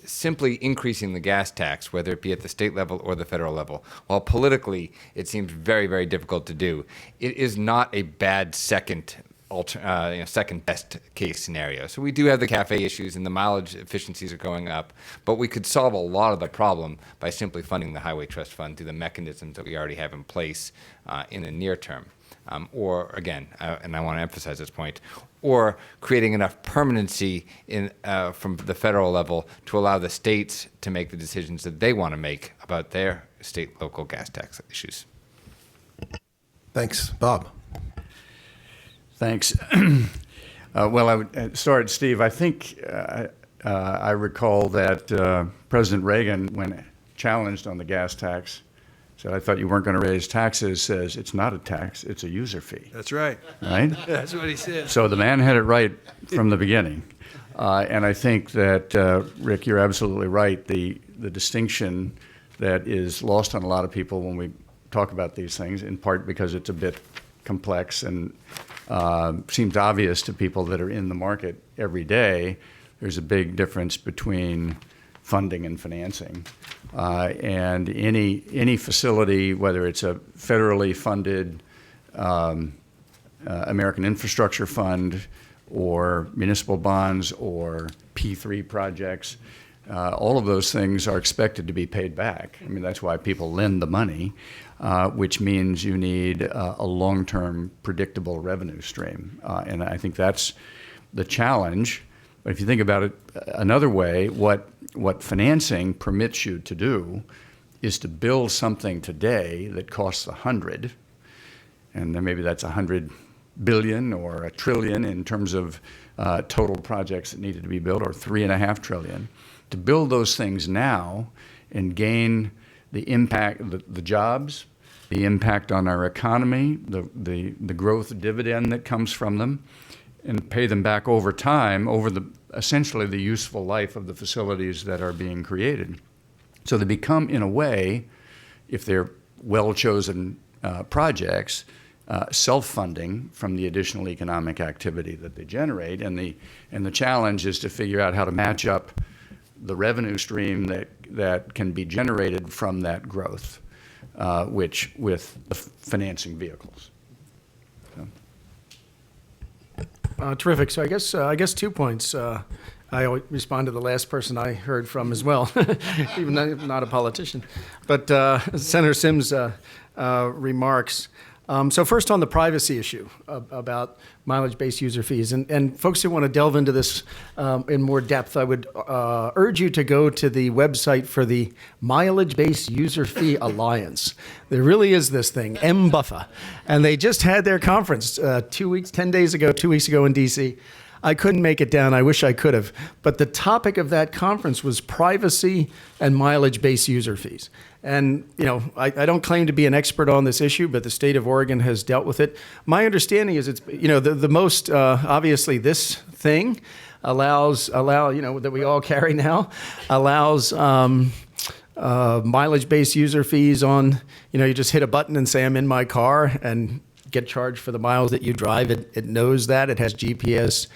simply increasing the gas tax, whether it be at the state level or the federal level, while politically it seems very, very difficult to do, it is not a bad second best case scenario. So we do have the CAFE issues and the mileage efficiencies are going up, but we could solve a lot of the problem by simply funding the Highway Trust Fund through the mechanisms that we already have in place in the near term. Or again, and I want to emphasize this point, or creating enough permanency from the federal level to allow the states to make the decisions that they want to make about their state local gas tax issues. Thanks. Bob. Thanks. Well, I would start, Steve. I think I recall that President Reagan, when challenged on the gas tax, said, I thought you weren't going to raise taxes, says it's not a tax, it's a user fee. That's right. Right? That's what he said. So the man had it right from the beginning. And I think that, Rick, you're absolutely right. The distinction that is lost on a lot of people when we talk about these things, in part because it's a bit complex and seems obvious to people that are in the market every day, there's a big difference between funding and financing. And any facility, whether it's a federally funded American Infrastructure Fund or municipal bonds or P3 projects, all of those things are expected to be paid back. I mean, that's why people lend the money, which means you need a long-term predictable revenue stream. And I think that's the challenge. But if you think about it another way, what financing permits you to do is to build something today that costs 100, and then maybe that's 100 billion or a trillion in terms of total projects that needed to be built, or 3.5 trillion. To build those things now and gain the impact, the jobs, the impact on our economy, the growth dividend that comes from them, and pay them back over time, over essentially the useful life of the facilities that are being created. So they become, in a way, if they're well-chosen projects, self-funding from the additional economic activity that they generate. And the challenge is to figure out how to match up the revenue stream that can be generated from that growth, which with the financing vehicles. Terrific. So I guess 2 points. I always respond to the last person I heard from as well, even though I'm not a politician. But Senator Sims' remarks. So first on the privacy issue about mileage-based user fees. And folks who want to delve into this in more depth, I would urge you to go to the website for the Mileage-Based User Fee Alliance. There really is this thing, MBUFA. And they just had their conference 2 weeks in D.C. I couldn't make it down. I wish I could have. But the topic of that conference was privacy and mileage-based user fees. And, I don't claim to be an expert on this issue, but the state of Oregon has dealt with it. My understanding is it's, the most, obviously this thing that we all carry now, allows mileage-based user fees on, you just hit a button and say, I'm in my car, and get charged for the miles that you drive. It knows that. It has GPS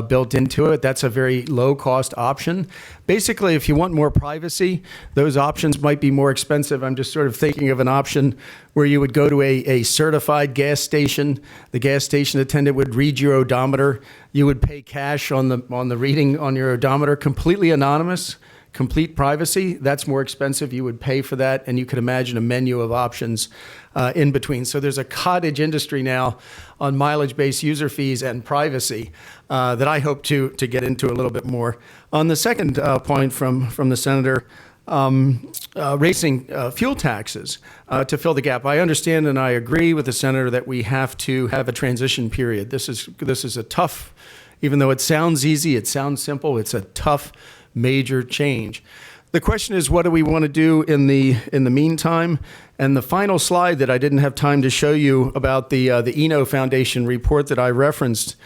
built into it. That's a very low-cost option. Basically, if you want more privacy, those options might be more expensive. I'm just sort of thinking of an option where you would go to a certified gas station. The gas station attendant would read your odometer. You would pay cash on the reading on your odometer, completely anonymous. complete privacy, that's more expensive. You would pay for that, and you could imagine a menu of options in between. So there's a cottage industry now on mileage-based user fees and privacy that I hope to get into a little bit more. On the second point from the senator, raising fuel taxes to fill the gap. I understand and I agree with the senator that we have to have a transition period. This is a tough, even though it sounds easy, it sounds simple, it's a tough, major change. The question is, what do we want to do in the meantime? And the final slide that I didn't have time to show you about the Eno Foundation report that I referenced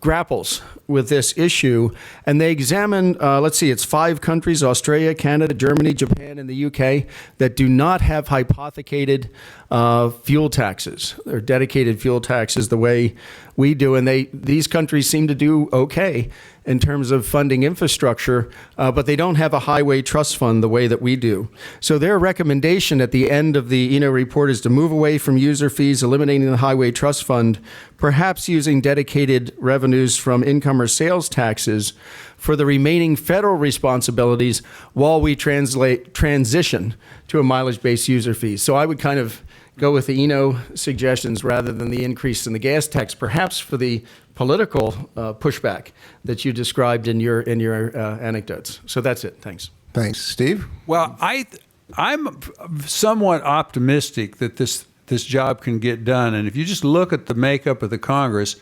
grapples with this issue, and they examine, let's see, it's 5 countries, Australia, Canada, Germany, Japan, and the UK, that do not have hypothecated fuel taxes or dedicated fuel taxes the way we do, and these countries seem to do okay in terms of funding infrastructure, but they don't have a highway trust fund the way that we do. So their recommendation at the end of the Eno report is to move away from user fees, eliminating the highway trust fund, perhaps using dedicated revenues from income or sales taxes for the remaining federal responsibilities while we transition to a mileage-based user fee. So I would kind of go with the Eno suggestions rather than the increase in the gas tax, perhaps for the political pushback that you described in your anecdotes. So that's it. Thanks. Thanks. Steve? Well, I'm somewhat optimistic that this job can get done. And if you just look at the makeup of the Congress,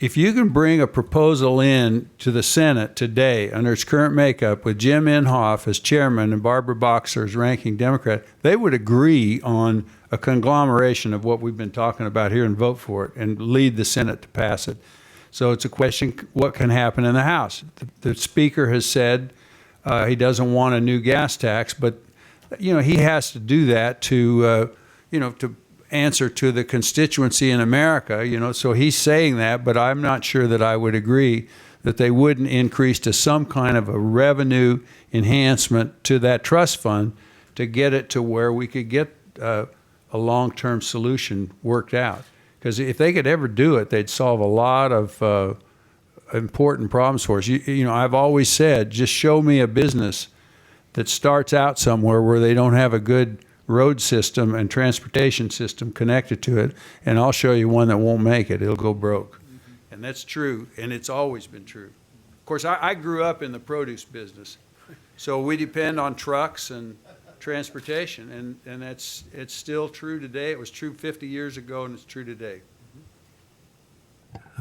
if you can bring a proposal in to the Senate today under its current makeup with Jim Inhofe as chairman and Barbara Boxer as ranking Democrat, they would agree on a conglomeration of what we've been talking about here and vote for it and lead the Senate to pass it. So it's a question, what can happen in the House? The Speaker has said he doesn't want a new gas tax, but he has to do that to to answer to the constituency in America, so he's saying that, but I'm not sure that I would agree that they wouldn't increase to some kind of a revenue enhancement to that trust fund to get it to where we could get a long-term solution worked out. Because if they could ever do it, they'd solve a lot of important problems for us. I've always said, just show me a business that starts out somewhere where they don't have a good road system and transportation system connected to it, and I'll show you one that won't make it. It'll go broke. And that's true, and it's always been true. Of course, I grew up in the produce business, so we depend on trucks and transportation, and it's still true today. It was true 50 years ago, and it's true today.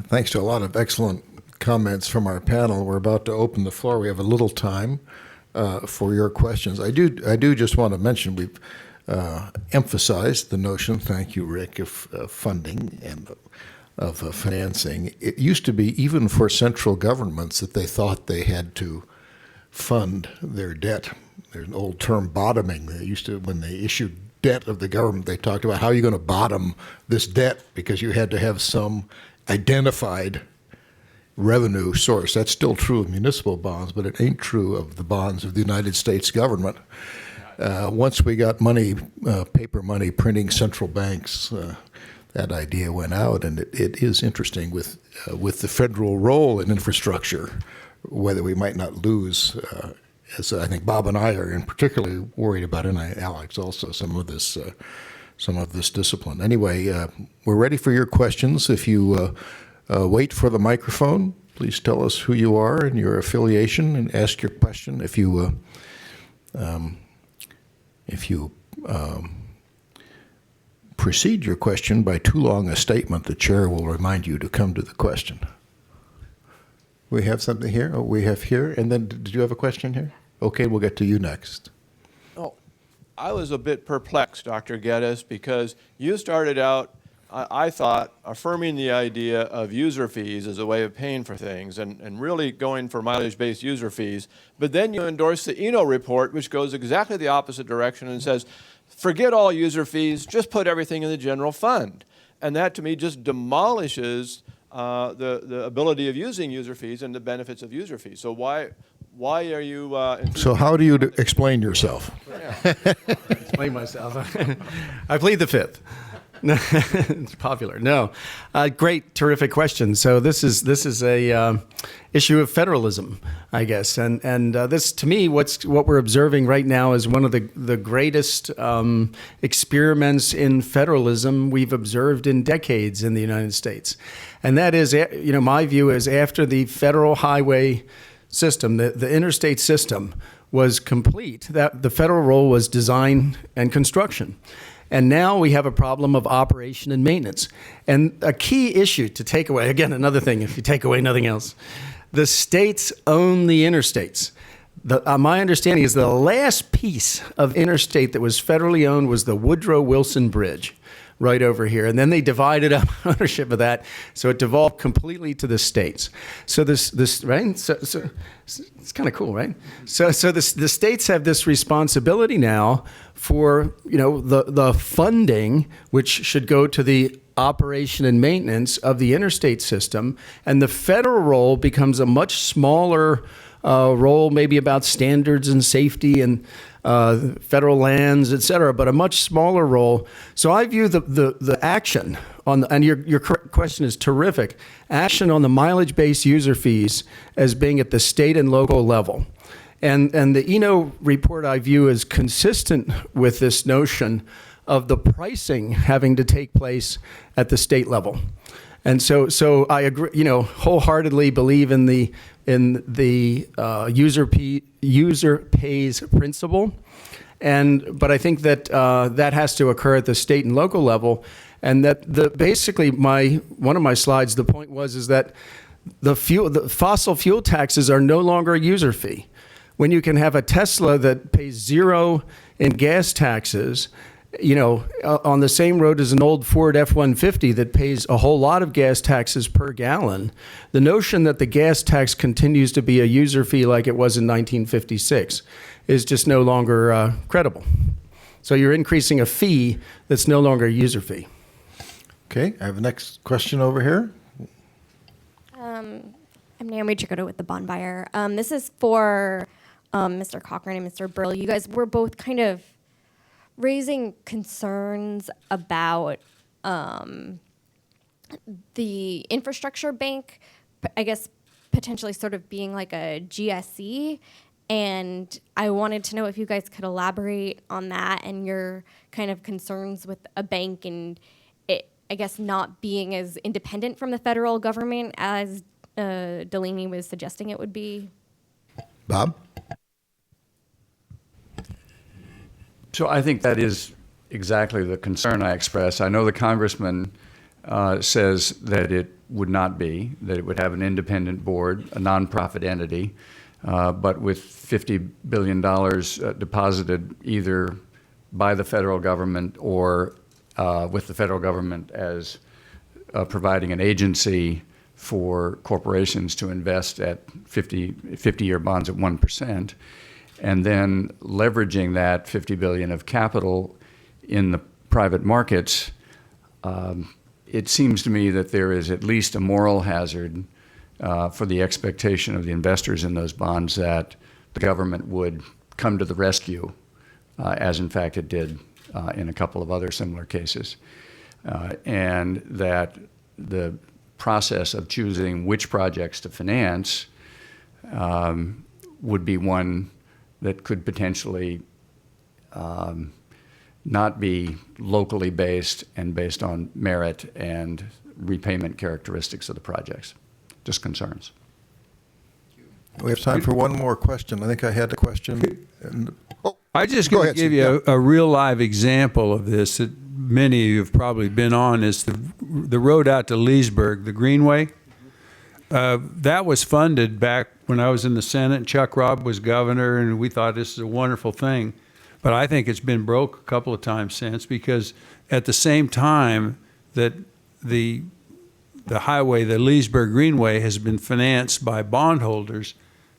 Thanks to a lot of excellent comments from our panel. We're about to open the floor. We have a little time for your questions. I do just want to mention we've emphasized the notion, thank you, Rick, of funding and of financing. It used to be even for central governments that they thought they had to fund their debt. There's an old term, bottoming. They used to, when they issued debt of the government, they talked about how are you going to bottom this debt because you had to have some identified revenue source. That's still true of municipal bonds, but it ain't true of the bonds of the United States government. Once we got money, paper money, printing central banks, that idea went out, and it is interesting with the federal role in infrastructure, whether we might not lose, as I think Bob and I are in particularly worried about, and Alex also, some of this discipline. Anyway, we're ready for your questions. If you wait for the microphone, please tell us who you are and your affiliation, and ask your question. If you precede your question by too long a statement, the chair will remind you to come to the question. We have something here. Oh, we have here. And then, did you have a question here? Okay, we'll get to you next. Oh, I was a bit perplexed, Dr. Geddes, because you started out, I thought, affirming the idea of user fees as a way of paying for things and really going for mileage-based user fees. But then you endorsed the Eno report, which goes exactly the opposite direction and says, forget all user fees, just put everything in the general fund. And that, to me, just demolishes the ability of using user fees and the benefits of user fees. So why are you... So how do you explain yourself? Explain myself. I plead the fifth. It's popular. No, great, terrific question. So this is a issue of federalism, I guess, and this to me, what we're observing right now is one of the greatest experiments in federalism we've observed in decades in the United States, and that is, my view is after the federal highway system, the interstate system was complete, that the federal role was design and construction. And now we have a problem of operation and maintenance. And a key issue to take away, again, another thing, if you take away nothing else, the states own the interstates. My understanding is the last piece of interstate that was federally owned was the Woodrow Wilson Bridge right over here. And then they divided up ownership of that, so it devolved completely to the states. So this right? So it's kind of cool, right? So the states have this responsibility now for, the funding, which should go to the operation and maintenance of the interstate system, and the federal role becomes a much smaller role, maybe about standards and safety and federal lands, et cetera, but a much smaller role. So I view the action on and your question is terrific, action on the mileage-based user fees as being at the state and local level. And the ENO report I view as consistent with this notion of the pricing having to take place at the state level. And so I agree, wholeheartedly believe in the user pays principle, but I think that that has to occur at the state and local level, and that basically one of my slides, the point is that the fossil fuel taxes are no longer a user fee. When you can have a Tesla that pays zero in gas taxes, on the same road as an old Ford F-150 that pays a whole lot of gas taxes per gallon, the notion that the gas tax continues to be a user fee like it was in 1956 is just no longer credible. So you're increasing a fee that's no longer a user fee. Okay, I have the next question over here. I'm Naomi Chikoto with the Bond Buyer. This is for Mr. Cochran and Mr. Burl. You guys were both kind of raising concerns about the infrastructure bank, I guess potentially sort of being like a GSE. And I wanted to know if you guys could elaborate on that and your kind of concerns with a bank and it, I guess, not being as independent from the federal government as Delaney was suggesting it would be. Bob? So I think that is exactly the concern I express. I know the congressman says that it would not be, that it would have an independent board, a nonprofit entity, but with $50 billion deposited either by the federal government or with the federal government as providing an agency for corporations to invest at 50-year bonds at 1%. And then leveraging that $50 billion of capital in the private markets, it seems to me that there is at least a moral hazard for the expectation of the investors in those bonds that the government would come to the rescue, as in fact it did in a couple of other similar cases, and that the process of choosing which projects to finance would be one that could potentially not be locally based and based on merit and repayment characteristics of the projects. Just concerns. We have time for one more question. I think I had a question. I just Go going to ahead, give Steve. you a real live example of this that many of you have probably been on is the road out to Leesburg, the Greenway. That was funded back when I was in the Senate and Chuck Robb was governor, and we thought this is a wonderful thing. But I think it's been broke a couple of times since, because at the same time that the highway, the Leesburg Greenway, has been financed by bondholders,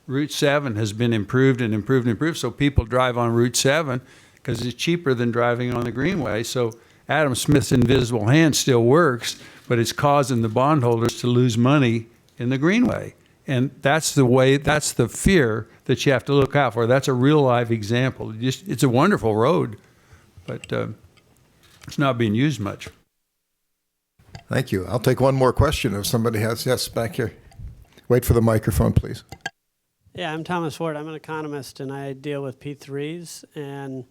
Route 7 has been improved and improved and improved, so people drive on Route 7 because it's cheaper than driving on the Greenway. So Adam Smith's invisible hand still works, but it's causing the bondholders to lose money in the Greenway. And that's the fear that you have to look out for. That's a real live example. It's a wonderful road, but it's not being used much. Thank you. I'll take one more question if somebody has. Yes, back here. Wait for the microphone, please. Yeah, I'm Thomas Ford. I'm an economist, and I deal with P3s. And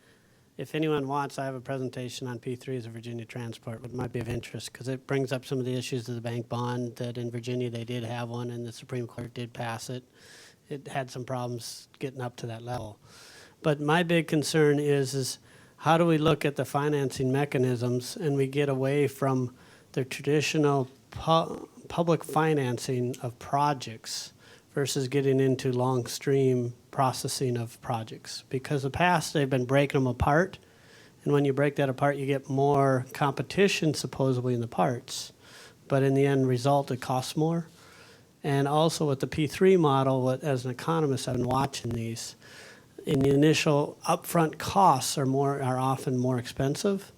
if anyone wants, I have a presentation on P3s of Virginia Transport, which might be of interest, because it brings up some of the issues of the bank bond, that in Virginia they did have one, and the Supreme Court did pass it. It had some problems getting up to that level. But my big concern is how do we look at the financing mechanisms and we get away from the traditional public financing of projects versus getting into long stream processing of projects. Because in the past, they've been breaking them apart. And when you break that apart, you get more competition, supposedly, in the parts. But in the end result, it costs more. And also with the P3 model, as an economist, I've been watching these. In the initial upfront costs are often more expensive.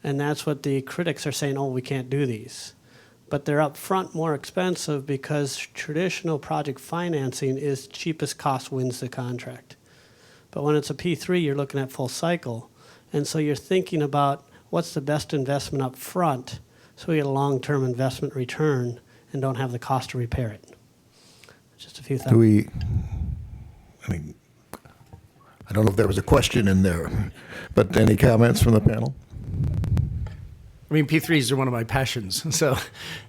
And that's what the critics are saying, oh, we can't do these. But they're upfront more expensive because traditional project financing is cheapest cost wins the contract. But when it's a P3, you're looking at full cycle. And so you're thinking about what's the best investment up front so we get a long-term investment return and don't have the cost to repair it. Just a few thoughts. I don't know if there was a question in there, but any comments from the panel? I mean, P3s are one of my passions. So,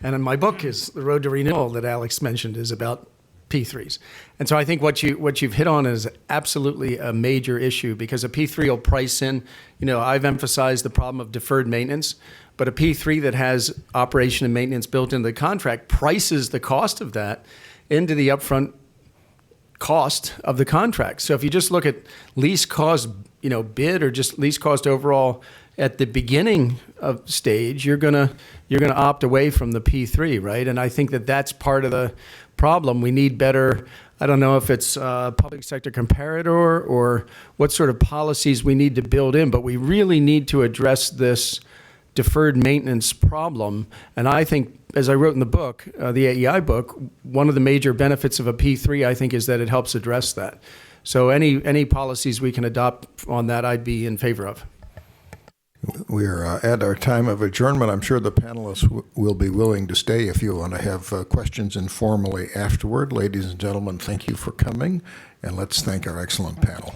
and in my book is The Road to Renewal that Alex mentioned is about P3s. And so I think what you've hit on is absolutely a major issue, because a P3 will price in, I've emphasized the problem of deferred maintenance, but a P3 that has operation and maintenance built into the contract prices the cost of that into the upfront cost of the contract. So if you just look at least cost, bid, or just least cost overall at the beginning of stage, you're gonna opt away from the P3, right? And I think that that's part of the problem. We need better, I don't know if it's public sector comparator or what sort of policies we need to build in, but we really need to address this deferred maintenance problem. And I think, as I wrote in the book, the AEI book, one of the major benefits of a P3, I think, is that it helps address that. So any policies we can adopt on that, I'd be in favor of. We're at our time of adjournment. I'm sure the panelists will be willing to stay if you want to have questions informally afterward. Ladies and gentlemen, thank you for coming, and let's thank our excellent panel.